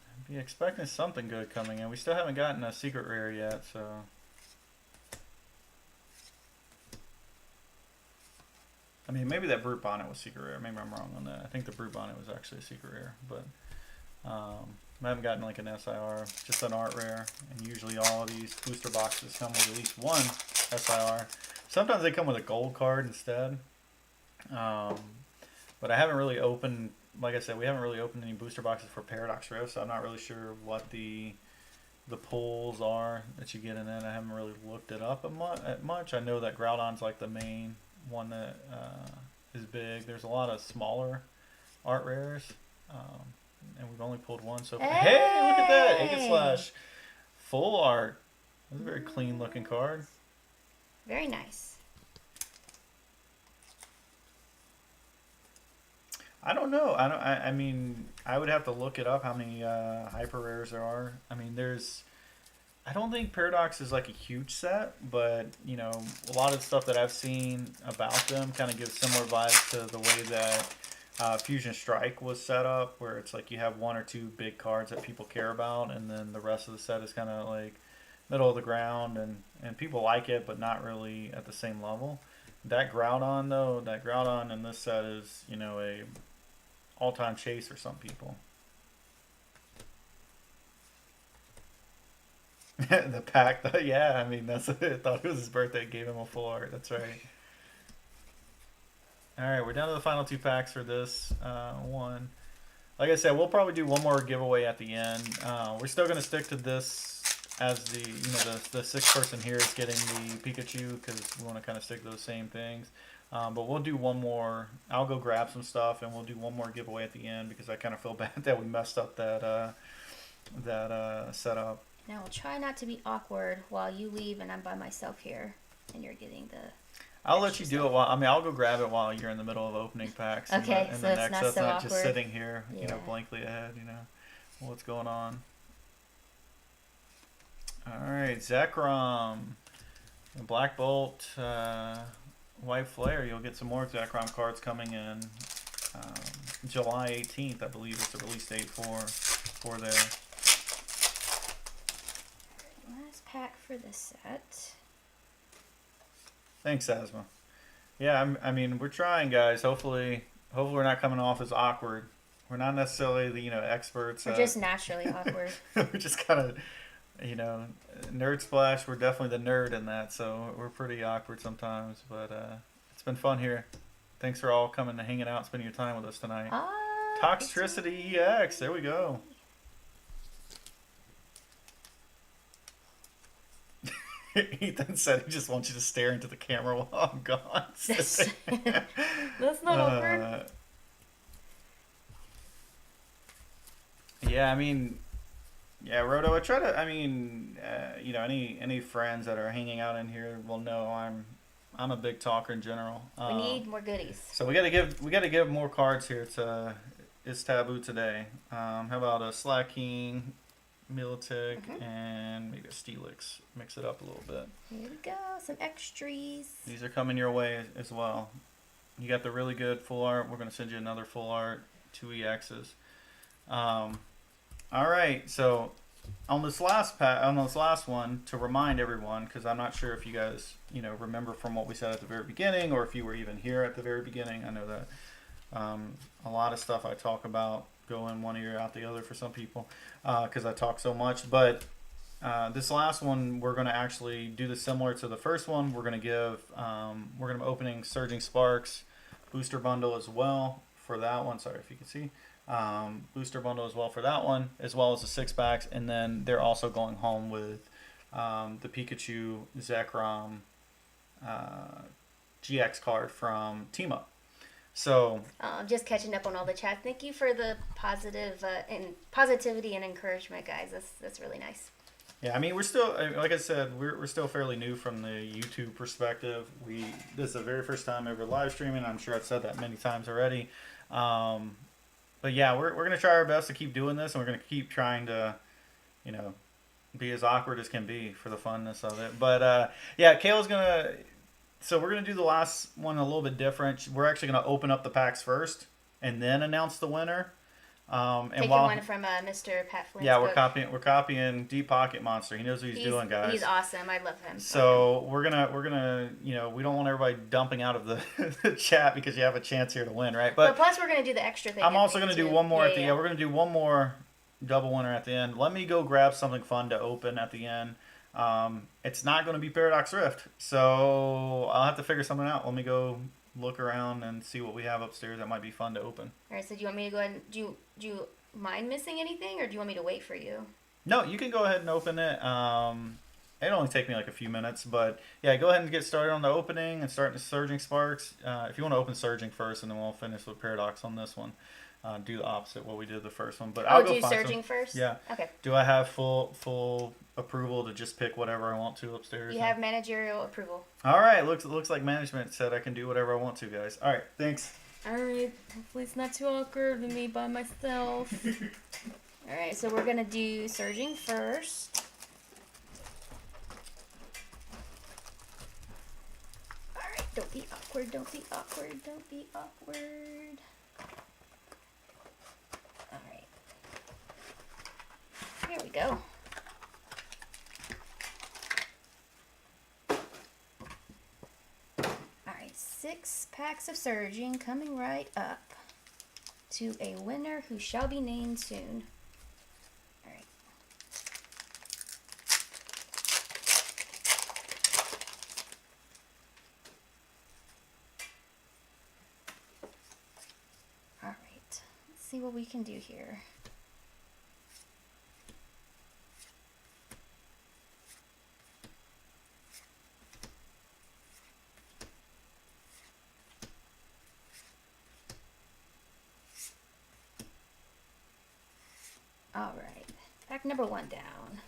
[SPEAKER 1] I'd be expecting something good coming in. We still haven't gotten a secret rare yet, so. I mean, maybe that Brute Bonnet was secret rare. Maybe I'm wrong on that. I think the Brute Bonnet was actually a secret rare, but I haven't gotten like an SIR, just an art rare. And usually all of these booster boxes come with at least one SIR. Sometimes they come with a gold card instead. Um, but I haven't really opened, like I said, we haven't really opened any booster boxes for Paradox Rift, so I'm not really sure what the pulls are that you get in it. I haven't really looked it up at much. I know that Groudon's like the main one that is big. There's a lot of smaller art rares, um, and we've only pulled one so far. Hey, look at that! Aegislash full art. That's a very clean looking card.
[SPEAKER 2] Very nice.
[SPEAKER 1] I don't know. I mean, I would have to look it up how many hyper rares there are. I mean, there's. I don't think Paradox is like a huge set, but you know, a lot of the stuff that I've seen about them kind of gives similar vibes to the way that Fusion Strike was set up, where it's like you have one or two big cards that people care about, and then the rest of the set is kind of like middle of the ground, and people like it, but not really at the same level. That Groudon though, that Groudon in this set is a all-time chase for some people. The pack, yeah, I mean, that's I thought it was his birthday, gave him a full art. That's right. All right, we're down to the final two packs for this one. Like I said, we'll probably do one more giveaway at the end. We're still going to stick to this as the sixth person here is getting the Pikachu because we want to kind of stick to those same things. But we'll do one more. I'll go grab some stuff and we'll do one more giveaway at the end because I kind of feel bad that we messed up that setup.
[SPEAKER 2] Now we'll try not to be awkward while you leave and I'm by myself here and you're getting the.
[SPEAKER 1] I'll let you do it I'll go grab it while you're in the middle of opening packs.
[SPEAKER 2] Okay,
[SPEAKER 1] and
[SPEAKER 2] so
[SPEAKER 1] the
[SPEAKER 2] it's
[SPEAKER 1] next
[SPEAKER 2] not
[SPEAKER 1] set's
[SPEAKER 2] so
[SPEAKER 1] not
[SPEAKER 2] awkward.
[SPEAKER 1] just sitting here,
[SPEAKER 2] Yeah.
[SPEAKER 1] blankly ahead, what's going on. All right, Zekrom, Black Bolt, White Flare. You'll get some more Zekrom cards coming in July 18th, I believe is the release date for there.
[SPEAKER 2] Last pack for the set.
[SPEAKER 1] Thanks, Asma. Yeah, I mean, we're trying, guys. Hopefully we're not coming off as awkward. We're not necessarily the experts.
[SPEAKER 2] We're just naturally awkward.
[SPEAKER 1] We're just kind of, NerdSplash. We're definitely the nerd in that, so we're pretty awkward sometimes. But it's been fun here. Thanks for all coming and hanging out, spending your time with us tonight. Toxtricity EX. There we go. Ethan said he just wants you to stare into the camera while I'm gone.
[SPEAKER 2] That's not awkward.
[SPEAKER 1] Yeah, I mean, yeah, Roto. I try to. I mean, any friends that are hanging out in here will know I'm a big talker in general.
[SPEAKER 2] We need more goodies.
[SPEAKER 1] So we gotta give more cards here to It's Taboo today. How about a Slaking, Milotic, and maybe a Steelix. Mix it up a little bit.
[SPEAKER 2] Here we go. Some extras.
[SPEAKER 1] These are coming your way as well. You got the really good full art. We're going to send you another full art, 2 EXs. All right, so on this last one, to remind everyone, because I'm not sure if you guys remember from what we said at the very beginning, or if you were even here at the very beginning. I know that a lot of stuff I talk about go in one ear out the other for some people because I talk so much. But this last one, we're going to actually do this similar to the first one. We're going to we're going to be opening Surging Sparks booster bundle as well for that one. Sorry if you can see. Booster bundle as well for that one, as well as the 6-packs. And then they're also going home with the Pikachu Zekrom GX card from Team Up. So
[SPEAKER 2] just catching up on all the chat. Thank you for the positivity and encouragement, guys. That's really nice.
[SPEAKER 1] Yeah, I mean, we're still, like I said, we're still fairly new from the YouTube perspective. This is the very first time ever live streaming. I'm sure I've said that many times already. But yeah, we're gonna try our best to keep doing this, and we're gonna keep trying to, be as awkward as can be for the funness of it. But yeah, Kale's gonna. So we're gonna do the last one a little bit different. We're actually gonna open up the packs first, and then announce the winner.
[SPEAKER 2] Taking one from Mr. Pat Flynn's
[SPEAKER 1] yeah,
[SPEAKER 2] book.
[SPEAKER 1] we're copying Deep Pocket Monster. He knows what he's doing, guys.
[SPEAKER 2] He's awesome. I love him.
[SPEAKER 1] So we're gonna we don't want everybody dumping out of the chat because you have a chance here to win, right?
[SPEAKER 2] But plus we're gonna do the extra thing.
[SPEAKER 1] I'm also gonna do one more at the end.
[SPEAKER 2] Yeah.
[SPEAKER 1] We're gonna do one more double winner at the end. Let me go grab something fun to open at the end. It's not gonna be Paradox Rift, so I'll have to figure something out. Let me go look around and see what we have upstairs that might be fun to open.
[SPEAKER 2] All right. So do you want me to go ahead and do you mind missing anything, or do you want me to wait for you?
[SPEAKER 1] No, you can go ahead and open it. It'll only take me like a few minutes, but yeah, go ahead and get started on the opening and start Surging Sparks. If you want to open Surging first, and then we'll finish with Paradox on this one. Do the opposite what we did the first one, but I'll go
[SPEAKER 2] Do
[SPEAKER 1] find
[SPEAKER 2] Surging
[SPEAKER 1] some.
[SPEAKER 2] first.
[SPEAKER 1] Yeah.
[SPEAKER 2] Okay.
[SPEAKER 1] Do I have full approval to just pick whatever I want to upstairs?
[SPEAKER 2] You have managerial approval.
[SPEAKER 1] All right. Looks like management said I can do whatever I want to, guys. All right. Thanks.
[SPEAKER 2] All right. Hopefully it's not too awkward with me by myself. All right. So we're gonna do Surging first. All right. Don't be awkward. Don't be awkward. Don't be awkward. All right. Here we go. All right, 6 packs of Surging coming right up to a winner who shall be named soon. All right. All right. Let's see what we can do here. All right, pack number 1 down.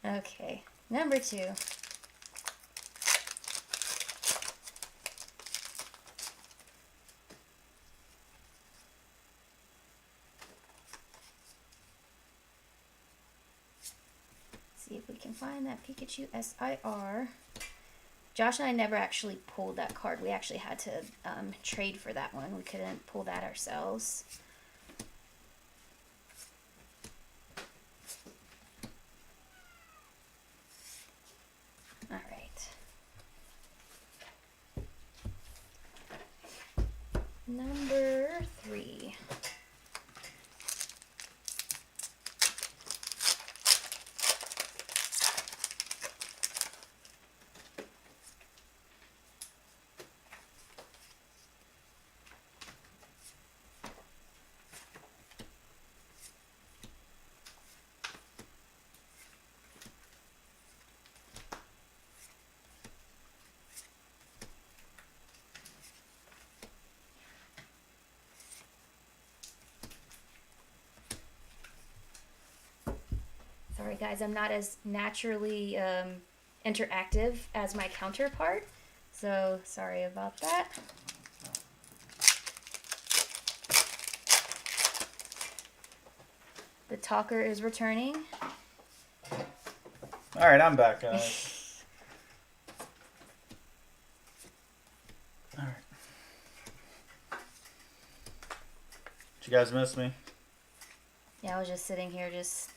[SPEAKER 2] Okay, number 2. See if we can find that Pikachu SIR. Josh and I never actually pulled that card. We actually had to trade for that one. We couldn't pull that ourselves. All right. Number 3. Sorry guys, I'm not as naturally interactive as my counterpart, so sorry about that. The talker is returning.
[SPEAKER 1] All right, I'm back, guys. All right. Did you guys miss me?
[SPEAKER 2] Yeah, I was just sitting here just...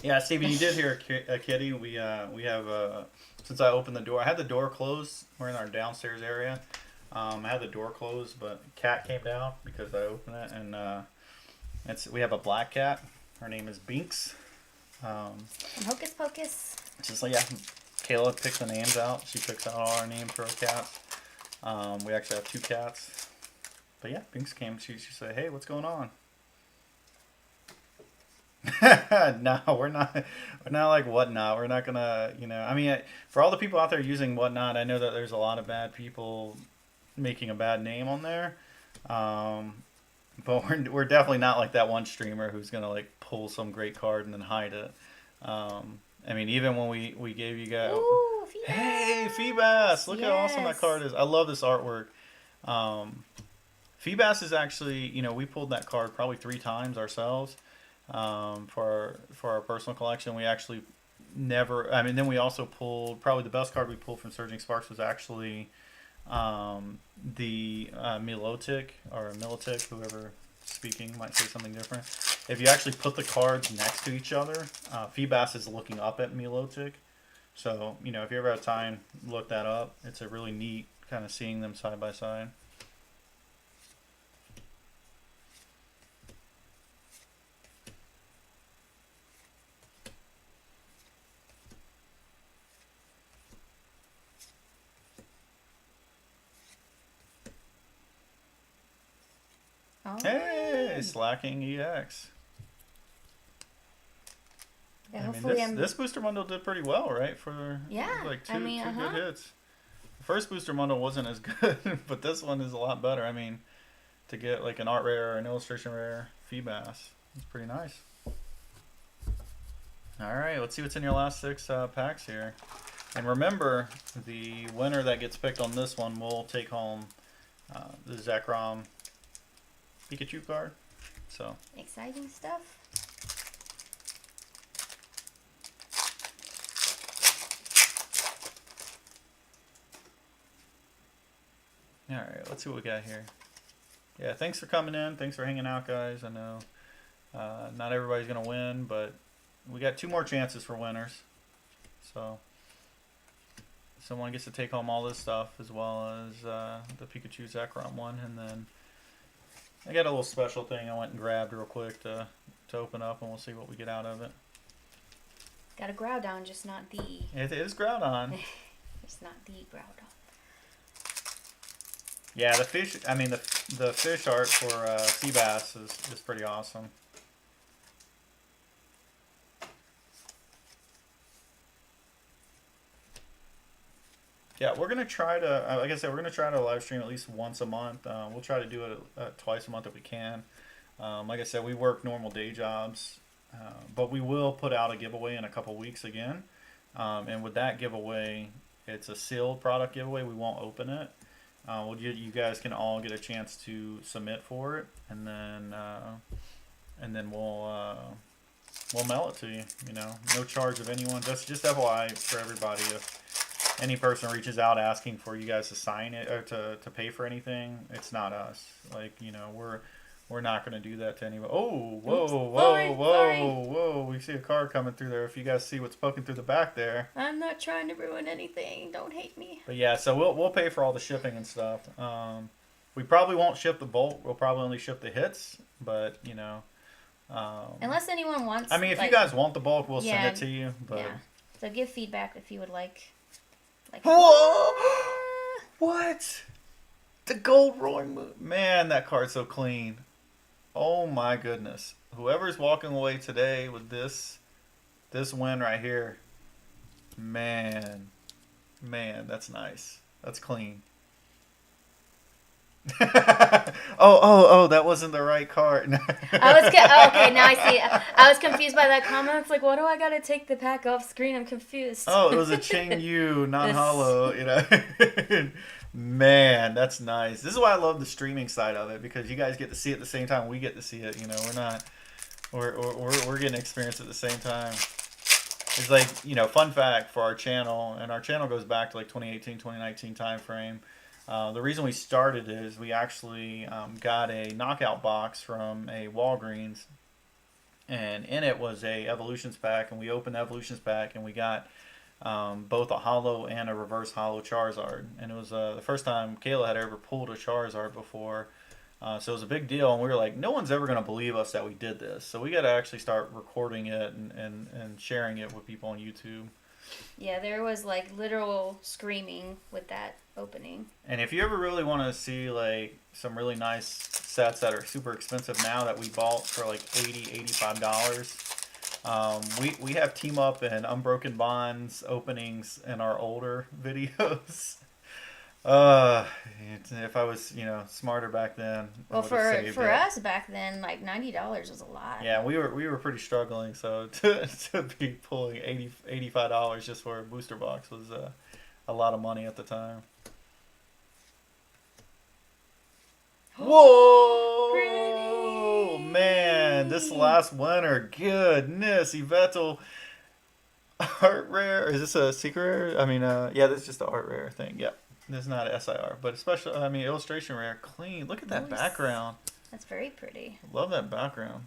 [SPEAKER 1] Yeah, Steven, you did hear a kitty. We have since I opened the door, I had the door closed. We're in our downstairs area. I had the door closed, but cat came down because I opened it, and we have a black cat. Her name is Binks.
[SPEAKER 2] Hocus Pocus.
[SPEAKER 1] Just like, yeah, Kayla picks the names out. She picks out all our names for our cats. We actually have 2 cats. But yeah, Binks came. She said, "Hey, what's going on?" No, we're not like Whatnot. We're not gonna, I mean, for all the people out there using Whatnot, I know that there's a lot of bad people making a bad name on there. But we're definitely not like that one streamer who's gonna like pull some great card and then hide it. I mean, even when we gave you guys,
[SPEAKER 2] Ooh, Feebas.
[SPEAKER 1] hey, Feebas, look how awesome that card is. I love this artwork. Feebas is actually, we pulled that card probably 3 times ourselves. For our personal collection, we actually never. I mean, then we also pulled probably the best card we pulled from Surging Sparks was actually the Milotic or Militic, whoever speaking might say something different. If you actually put the cards next to each other, Feebas is looking up at Milotic. So if you ever have time, look that up. It's a really neat kind of seeing them side by side.
[SPEAKER 2] Oh.
[SPEAKER 1] Hey, Slacking EX.
[SPEAKER 2] Yeah,
[SPEAKER 1] I mean,
[SPEAKER 2] hopefully
[SPEAKER 1] this booster bundle did pretty well, right? For
[SPEAKER 2] Yeah,
[SPEAKER 1] like
[SPEAKER 2] I mean,
[SPEAKER 1] two good hits. The first booster bundle wasn't as good, but this one is a lot better. I mean, to get like an art rare or an illustration rare Feebas, it's pretty nice. All right, let's see what's in your last 6 packs here. And remember, the winner that gets picked on this one will take home the Zekrom Pikachu card. So
[SPEAKER 2] exciting stuff.
[SPEAKER 1] all right, let's see what we got here. Yeah, thanks for coming in. Thanks for hanging out, guys. I know not everybody's gonna win, but we got 2 more chances for winners. So someone gets to take home all this stuff as well as the Pikachu Zekrom one, and then I got a little special thing I went and grabbed real quick to open up, and we'll see what we get out of it.
[SPEAKER 2] Got a Groudon, just not the.
[SPEAKER 1] It is Groudon.
[SPEAKER 2] It's not the Groudon.
[SPEAKER 1] Yeah, the fish. I mean, the fish art for Seabass is pretty awesome. Yeah, we're gonna try to. Like I said, we're gonna try to live stream at least once a month. We'll try to do it twice a month if we can. Like I said, we work normal day jobs, but we will put out a giveaway in a couple weeks again. And with that giveaway, it's a sealed product giveaway. We won't open it. You guys can all get a chance to submit for it, and then we'll mail it to you. You know, no charge of anyone. Just FYI for everybody. If any person reaches out asking for you guys to sign it or to pay for anything, it's not us. Like, you know, we're not going to do that to anyone. Oh, whoa,
[SPEAKER 2] Oops.
[SPEAKER 1] whoa,
[SPEAKER 2] Sorry.
[SPEAKER 1] whoa! We see a car coming through there. If you guys see what's poking through the back there.
[SPEAKER 2] I'm not trying to ruin anything. Don't hate me.
[SPEAKER 1] But yeah, so we'll pay for all the shipping and stuff. We probably won't ship the bulk. We'll probably only ship the hits. But you know,
[SPEAKER 2] Unless anyone wants.
[SPEAKER 1] I mean, if you guys want the bulk, we'll
[SPEAKER 2] yeah,
[SPEAKER 1] send it to you. But
[SPEAKER 2] yeah. So give feedback if you would like.
[SPEAKER 1] Whoa! What? The gold roaring moon. Man, that card's so clean. Oh my goodness. Whoever's walking away today with this win right here. Man, that's nice. That's clean. oh, that wasn't the right card.
[SPEAKER 2] Okay, now I see. I was confused by that comment. It's like, what do I gotta take the pack off screen? I'm confused.
[SPEAKER 1] Oh, it was a Ching Yu non-hollow, you know. Man, that's nice. This is why I love the streaming side of it, because you guys get to see it at the same time we get to see it. You know, we're getting experience at the same time. It's like, you know, fun fact for our channel, and our channel goes back to like 2018, 2019 time frame. The reason we started is we actually got a knockout box from a Walgreens, and in it was a Evolutions pack, and we opened the Evolutions pack, and we got both a holo and a reverse holo Charizard, and it was the first time Kayla had ever pulled a Charizard before, so it was a big deal, and we were like, no one's ever going to believe us that we did this, so we got to actually start recording it and sharing it with people on YouTube.
[SPEAKER 2] Yeah, there was like literal screaming with that opening.
[SPEAKER 1] And if you ever really want to see like some really nice sets that are super expensive now that we bought for like $80-$85, we have Team Up and Unbroken Bonds openings in our older videos. If I was, you know, smarter back then.
[SPEAKER 2] Well, for us back then, like $90 was a lot.
[SPEAKER 1] Yeah, we were pretty struggling, so to be pulling $85 just for a booster box was a lot of money at the time. Whoa!
[SPEAKER 2] Pretty.
[SPEAKER 1] Man, this last winner, goodness, Yvettal art rare. Is this a secret rare? I mean, yeah, this is just the art rare thing. Yep. This is not an SIR, but especially, I mean, illustration rare, clean. Look at that background.
[SPEAKER 2] That's very pretty.
[SPEAKER 1] Love that background.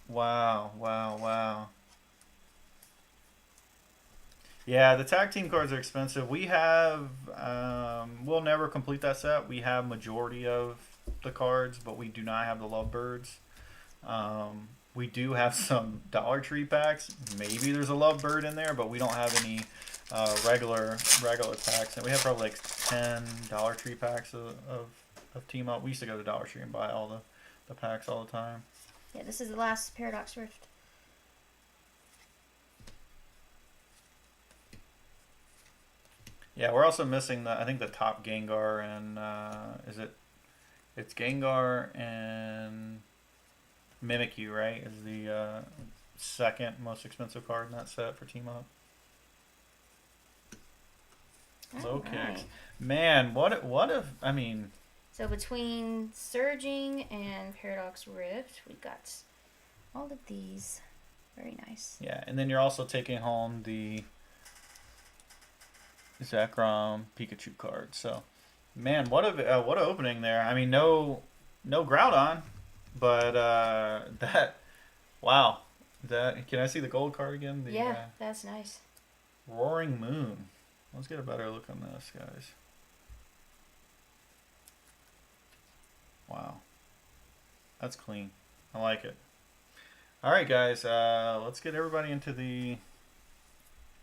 [SPEAKER 1] Wow. Yeah, the tag team cards are expensive. We have, we'll never complete that set. We have majority of the cards, but we do not have the Lovebirds. We do have some Dollar Tree packs. Maybe there's a Lovebird in there, but we don't have any regular packs. And we have probably like 10 Dollar Tree packs of of Team Up. We used to go to Dollar Tree and buy all the packs all the time.
[SPEAKER 2] Yeah, this is the last Paradox Rift.
[SPEAKER 1] Yeah, we're also missing I think the top Gengar and it's Gengar and Mimikyu, right? Is the second most expensive card in that set for Team Up. Low kicks. Man, what if I mean.
[SPEAKER 2] So between Surging and Paradox Rift, we got all of these. Very nice.
[SPEAKER 1] Yeah, and then you're also taking home the Zekrom Pikachu card. So, man, what a opening there. I mean, no Groudon, but that wow, that can I see the gold card again?
[SPEAKER 2] Yeah, that's nice.
[SPEAKER 1] Roaring Moon. Let's get a better look on this, guys. Wow, that's clean. I like it. All right, guys. Let's get everybody into the.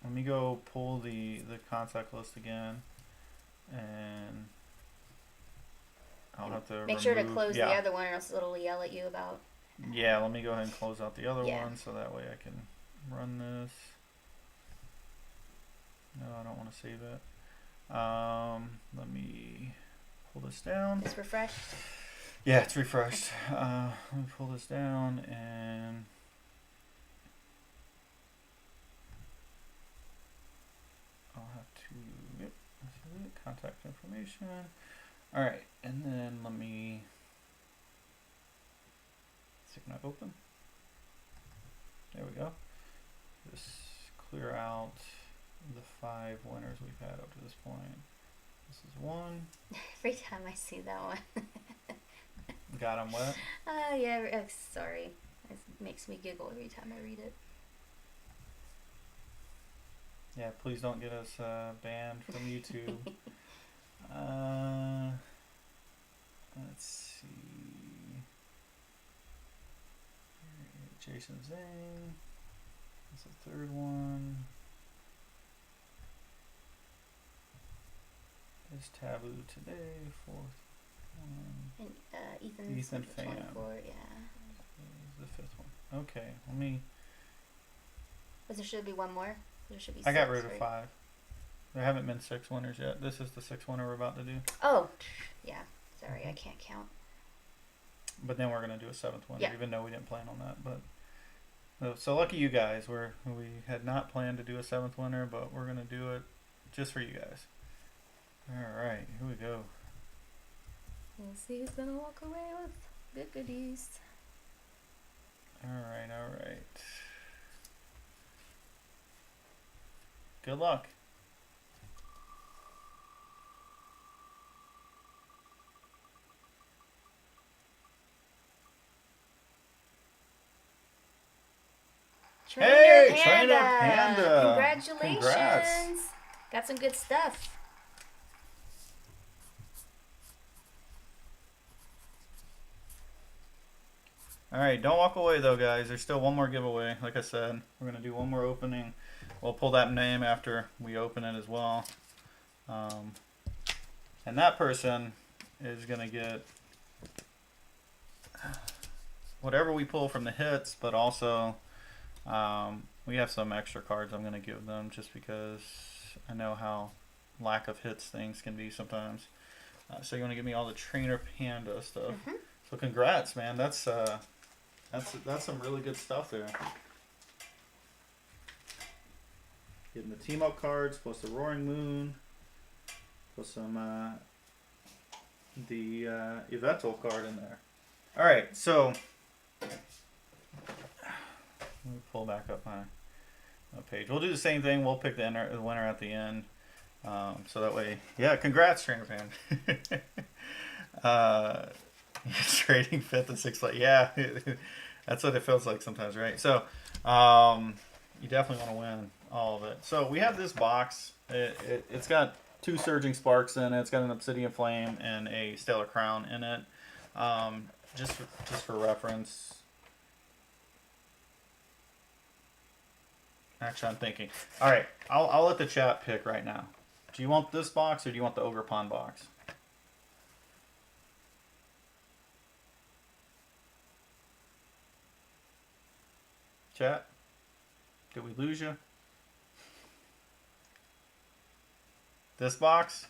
[SPEAKER 1] Let me go pull the contact list again, and I'll have to
[SPEAKER 2] make sure to close the other one, or else it'll yell at you about.
[SPEAKER 1] Yeah, let me go ahead and close out the other one, so that way I can run this. No, I don't want to save it. Let me pull this down.
[SPEAKER 2] It's refreshed.
[SPEAKER 1] Yeah, it's refreshed. Let me pull this down and. I'll have to, yep, this is it, contact information. All right, and then let me, is it gonna open? There we go. Just clear out the 5 winners we've had up to this point. This is one.
[SPEAKER 2] Every time I see that one.
[SPEAKER 1] Got him wet?
[SPEAKER 2] Yeah, sorry. It makes me giggle every time I read it.
[SPEAKER 1] Yeah, please don't get us banned from YouTube. Let's see. Jason Zane. That's the third one. Is Taboo today? Fourth one.
[SPEAKER 2] And
[SPEAKER 1] Ethan Pham.
[SPEAKER 2] 24, yeah.
[SPEAKER 1] Is the 5th one. Okay, let me.
[SPEAKER 2] But there should be one more. There should be.
[SPEAKER 1] I got rid of 5. There haven't been 6 winners yet. This is the 6th winner we're about to do.
[SPEAKER 2] Oh, yeah. Sorry, I can't count.
[SPEAKER 1] But then we're gonna do a 7th winner,
[SPEAKER 2] yeah.
[SPEAKER 1] even though we didn't plan on that. But so lucky you guys. We had not planned to do a 7th winner, but we're gonna do it just for you guys. All right, here we go.
[SPEAKER 2] We'll see who's gonna walk away with good goodies.
[SPEAKER 1] All right. Good luck.
[SPEAKER 2] Trainer
[SPEAKER 1] Trainer Panda!
[SPEAKER 2] Congratulations!
[SPEAKER 1] Congrats.
[SPEAKER 2] Got some good stuff.
[SPEAKER 1] All right, don't walk away though, guys. There's still one more giveaway. Like I said, we're gonna do one more opening. We'll pull that name after we open it as well. And that person is gonna get whatever we pull from the hits, but also we have some extra cards I'm gonna give them just because I know how lack of hits things can be sometimes. So you want to give me all the Trainer Panda stuff.
[SPEAKER 2] Mm-hmm.
[SPEAKER 1] So congrats, man. That's some really good stuff there. Getting the team up cards plus the Roaring Moon plus some the Yveltal card in there. All right, so let me pull back up my page. We'll do the same thing. We'll pick the winner at the end. So that way, yeah, congrats, Trainer Fan. Trading 5th and 6th. Yeah, that's what it feels like sometimes, right? So you definitely want to win all of it. So we have this box. It's got 2 Surging Sparks in it. It's got an Obsidian Flame and a Stellar Crown in it. Just for reference. Actually, I'm thinking. All right, I'll let the chat pick right now. Do you want this box or do you want the Ogre Pond box? Chat? Did we lose you? This box?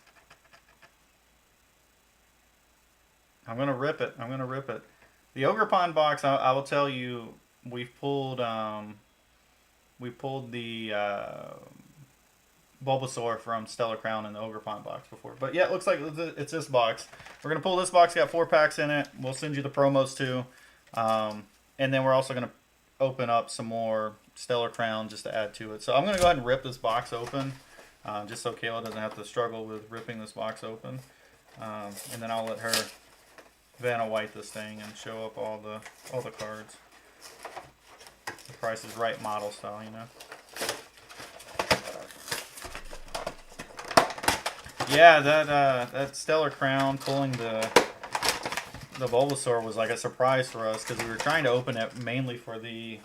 [SPEAKER 1] I'm gonna rip it. I'm gonna rip it. The Ogre Pond box, I will tell you, we've pulled the Bulbasaur from Stellar Crown in the Ogre Pond box before. But yeah, it looks like it's this box. We're going to pull this box. Got 4 packs in it. We'll send you the promos too. And then we're also going to open up some more Stellar Crown just to add to it. So I'm going to go ahead and rip this box open. Just so Kayla doesn't have to struggle with ripping this box open. And then I'll let her Vanna White this thing and show up all the cards. The Price is Right model style, you know. Yeah, that Stellar Crown pulling the Bulbasaur was like a surprise for us because we were trying to open it mainly for the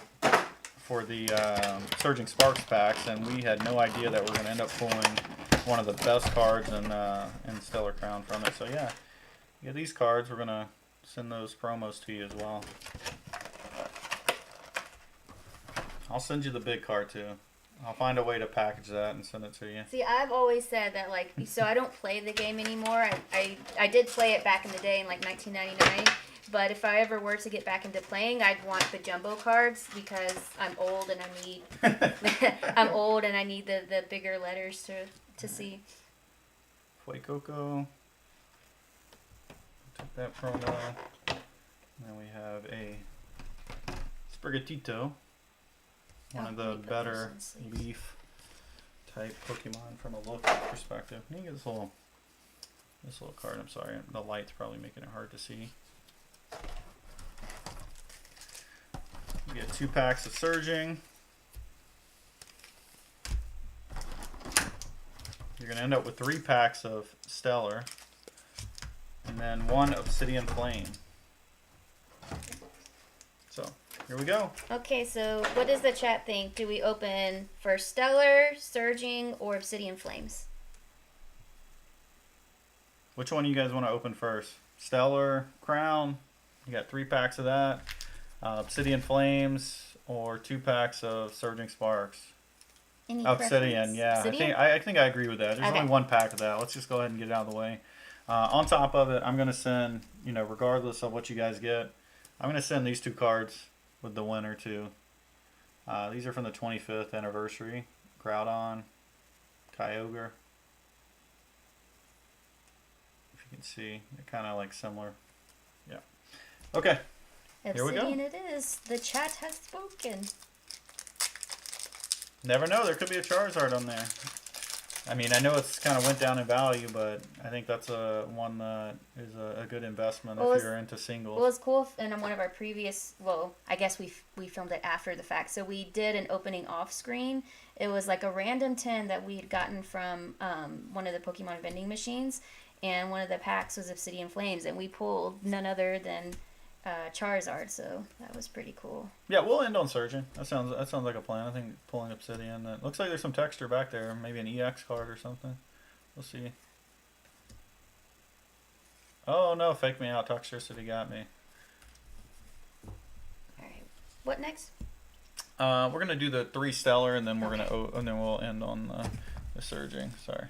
[SPEAKER 1] Surging Sparks packs, and we had no idea that we were going to end up pulling one of the best cards in Stellar Crown from it. So yeah, these cards, we're going to send those promos to you as well. I'll send you the big card too. I'll find a way to package that and send it to you.
[SPEAKER 2] See, I've always said that, like, so I don't play the game anymore. I did play it back in the day in, like, 1999. But if I ever were to get back into playing, I'd want the jumbo cards because I'm old and I need I'm old and I need the bigger letters to see.
[SPEAKER 1] Fuecoco. Took that promo. Then we have a Sprigatito. One of the better leaf type Pokemon from a look perspective. Let me get this little card. I'm sorry, the light's probably making it hard to see. We get 2 packs of Surging. You're gonna end up with 3 packs of Stellar, and then 1 Obsidian Flame. So. Here we go.
[SPEAKER 2] Okay, so what does the chat think? Do we open for Stellar, Surging, or Obsidian Flames?
[SPEAKER 1] Which one do you guys want to open first? Stellar, Crown. You got 3 packs of that. Obsidian Flames, or 2 packs of Surging Sparks.
[SPEAKER 2] Any
[SPEAKER 1] Obsidian,
[SPEAKER 2] preference?
[SPEAKER 1] yeah.
[SPEAKER 2] Obsidian?
[SPEAKER 1] I think I agree with that. There's
[SPEAKER 2] Okay.
[SPEAKER 1] only 1 pack of that. Let's just go ahead and get it out of the way. On top of it, I'm going to send, regardless of what you guys get, I'm going to send these 2 cards with the winner too. These are from the 25th anniversary. Groudon, Kyogre. If you can see, they're kind of like similar. Yeah. Okay. Here we go.
[SPEAKER 2] Obsidian it is. The chat has spoken.
[SPEAKER 1] Never know. There could be a Charizard on there. I mean, I know it's kind of went down in value, but I think that's one that is a good investment if you're into singles.
[SPEAKER 2] Well, it's cool. And on one of our previous, I guess we filmed it after the fact. So we did an opening off screen. It was like a random 10 that we had gotten from one of the Pokemon vending machines, and one of the packs was Obsidian Flames, and we pulled none other than Charizard. So that was pretty cool.
[SPEAKER 1] Yeah, we'll end on Surging. That sounds like a plan. I think pulling Obsidian. It looks like there's some texture back there. Maybe an EX card or something. We'll see. Oh no, fake me out. Toxicity got me.
[SPEAKER 2] All right. What next?
[SPEAKER 1] We're gonna do the 3 Stellar, and then we'll end on the Surging. Sorry.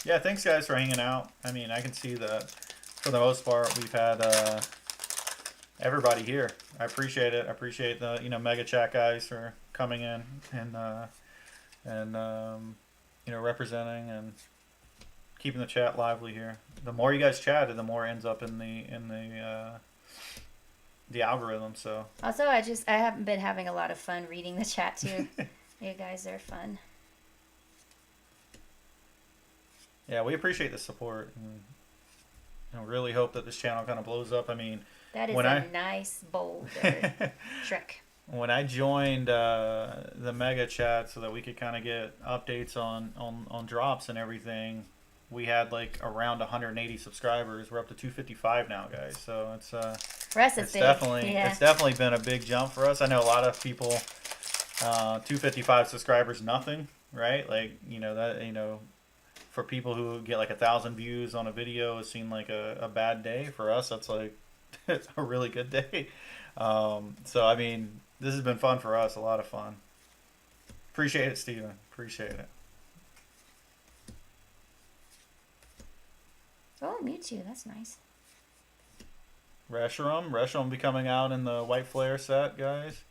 [SPEAKER 1] Yeah, thanks guys for hanging out. I mean, I can see that for the most part we've had everybody here. I appreciate it. I appreciate the Mega Chat guys for coming in and representing and keeping the chat lively here. The more you guys chatted, the more ends up in the algorithm. So
[SPEAKER 2] Also, I haven't been having a lot of fun reading the chat too. You guys are fun.
[SPEAKER 1] Yeah, we appreciate the support and really hope that this channel kind of blows up. I mean,
[SPEAKER 2] That is a nice boulder, Shrek.
[SPEAKER 1] When I joined the Mega Chat so that we could kind of get updates on drops and everything, we had like around 180 subscribers. We're up to 255 now, guys. So it's
[SPEAKER 2] for us, it's big.
[SPEAKER 1] It's definitely been a big jump for us. I know a lot of people 255 subscribers, nothing, right? Like for people who get like 1,000 views on a video, it seemed like a bad day. For us, that's like a really good day. So I mean, this has been fun for us. A lot of fun. Appreciate it, Steven. Appreciate it.
[SPEAKER 2] Oh, Mewtwo. That's nice.
[SPEAKER 1] Reshiram will be coming out in the White Flare set, guys.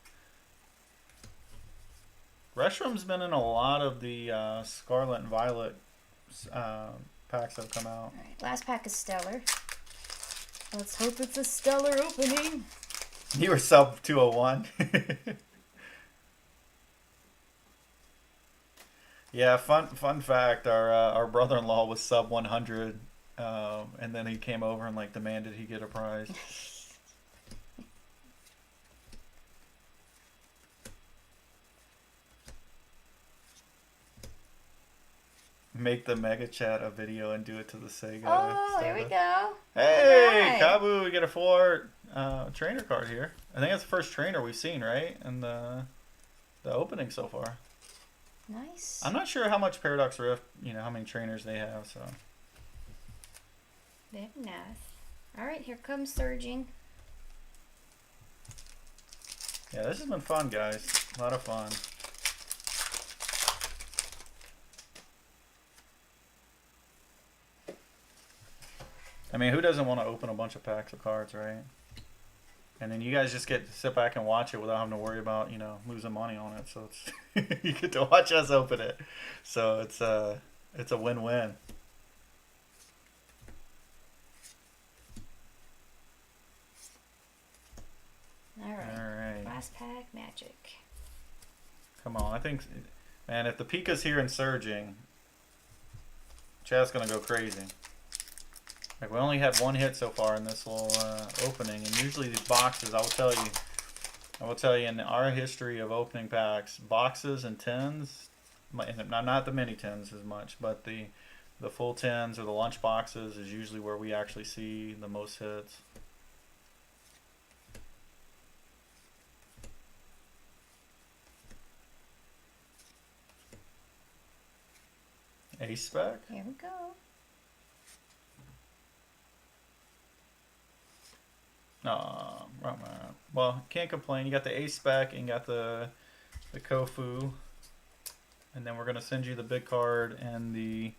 [SPEAKER 1] Reshiram's been in a lot of the Scarlet and Violet uh, packs that have come out.
[SPEAKER 2] Alright, last pack is Stellar. Let's hope it's a stellar opening.
[SPEAKER 1] You were sub 201. Yeah, fun fact. Our brother-in-law was sub 100, and then he came over and like demanded he get a prize. Make the mega chat a video and do it to the Sega.
[SPEAKER 2] Oh, there we go.
[SPEAKER 1] Hey,
[SPEAKER 2] Alright.
[SPEAKER 1] Kabu, we get a 4 trainer card here. I think that's the first trainer we've seen, right? In the opening so far.
[SPEAKER 2] Nice.
[SPEAKER 1] I'm not sure how much Paradox Rift, how many trainers they have, so.
[SPEAKER 2] Very nice. Alright, here comes Surging.
[SPEAKER 1] Yeah, this has been fun, guys. A lot of fun. I mean, who doesn't want to open a bunch of packs of cards, right? And then you guys just get to sit back and watch it without having to worry about, losing money on it. So it's you get to watch us open it. So it's a win-win.
[SPEAKER 2] Alright. Last pack, Magic.
[SPEAKER 1] Come on, I think, man, if the Pika's here and Surging, Chad's gonna go crazy. Like, we only had one hit so far in this little opening, and usually these boxes, I will tell you in our history of opening packs, boxes and tins, not the mini tins as much, but the full tins or the lunch boxes is usually where we actually see the most hits. Ace spec?
[SPEAKER 2] Here we go.
[SPEAKER 1] Wrong one. Well, can't complain. You got the Ace spec and you got the Kofu, and then we're gonna send you the big card and the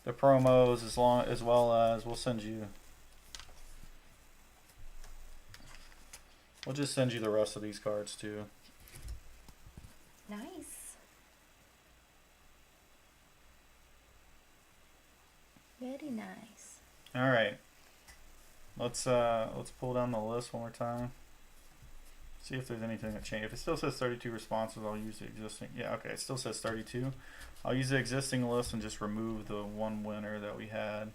[SPEAKER 1] promos as well as we'll just send you the rest of these cards too.
[SPEAKER 2] Nice. Very nice.
[SPEAKER 1] All right. Let's pull down the list one more time. See if there's anything that changed. If it still says 32 responses, I'll use the existing. Yeah, okay, it still says 32. I'll use the existing list and just remove the one winner that we had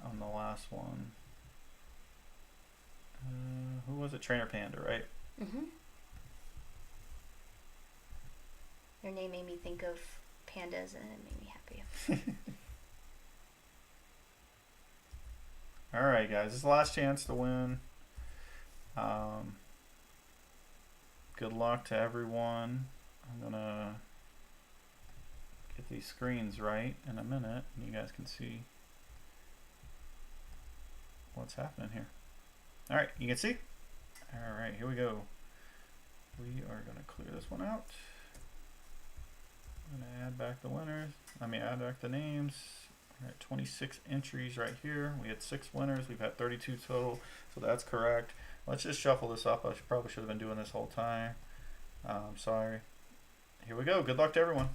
[SPEAKER 1] on the last one. Who was it? Trainer Panda, right?
[SPEAKER 2] Mm-hmm. Your name made me think of pandas and it made me happy.
[SPEAKER 1] Alright, guys. This is the last chance to win. Good luck to everyone. I'm going to get these screens right in a minute, and you guys can see what's happening here. Alright, you can see? Alright, here we go. We are going to clear this one out. I'm going to add back the winners. Add back the names. We're at 26 entries right here. We had 6 winners. We've had 32 total, so that's correct. Let's just shuffle this up. I probably should have been doing this whole time. Sorry. Here we go. Good luck to everyone.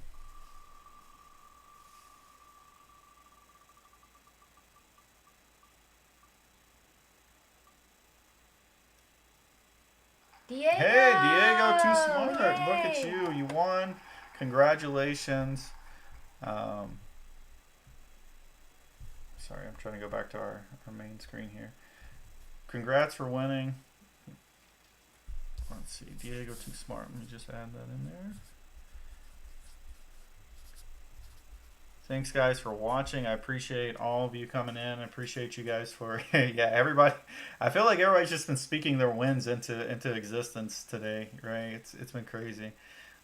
[SPEAKER 2] Diego!
[SPEAKER 1] Hey, Diego, too smart.
[SPEAKER 2] Yay!
[SPEAKER 1] Look at you. You won. Congratulations. Sorry, I'm trying to go back to our main screen here. Congrats for winning. Let's see, Diego too smart. Let me just add that in there. Thanks, guys, for watching. I appreciate all of you coming in. I appreciate you guys for everybody. I feel like everybody's just been speaking their wins into existence today, right? It's been crazy.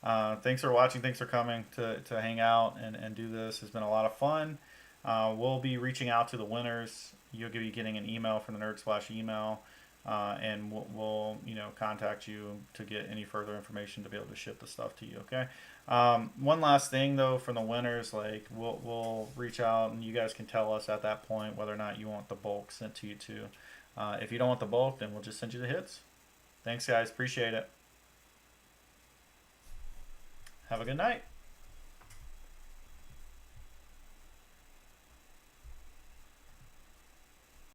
[SPEAKER 1] Thanks for watching. Thanks for coming to hang out and do this. It's been a lot of fun. We'll be reaching out to the winners you'll be getting an email from the NerdSplash email, and we'll contact you to get any further information to be able to ship the stuff to you. Okay. One last thing though, from the winners, like we'll reach out and you guys can tell us at that point whether or not you want the bulk sent to you too. If you don't want the bulk, then we'll just send you the hits. Thanks, guys. Appreciate it. Have a good night.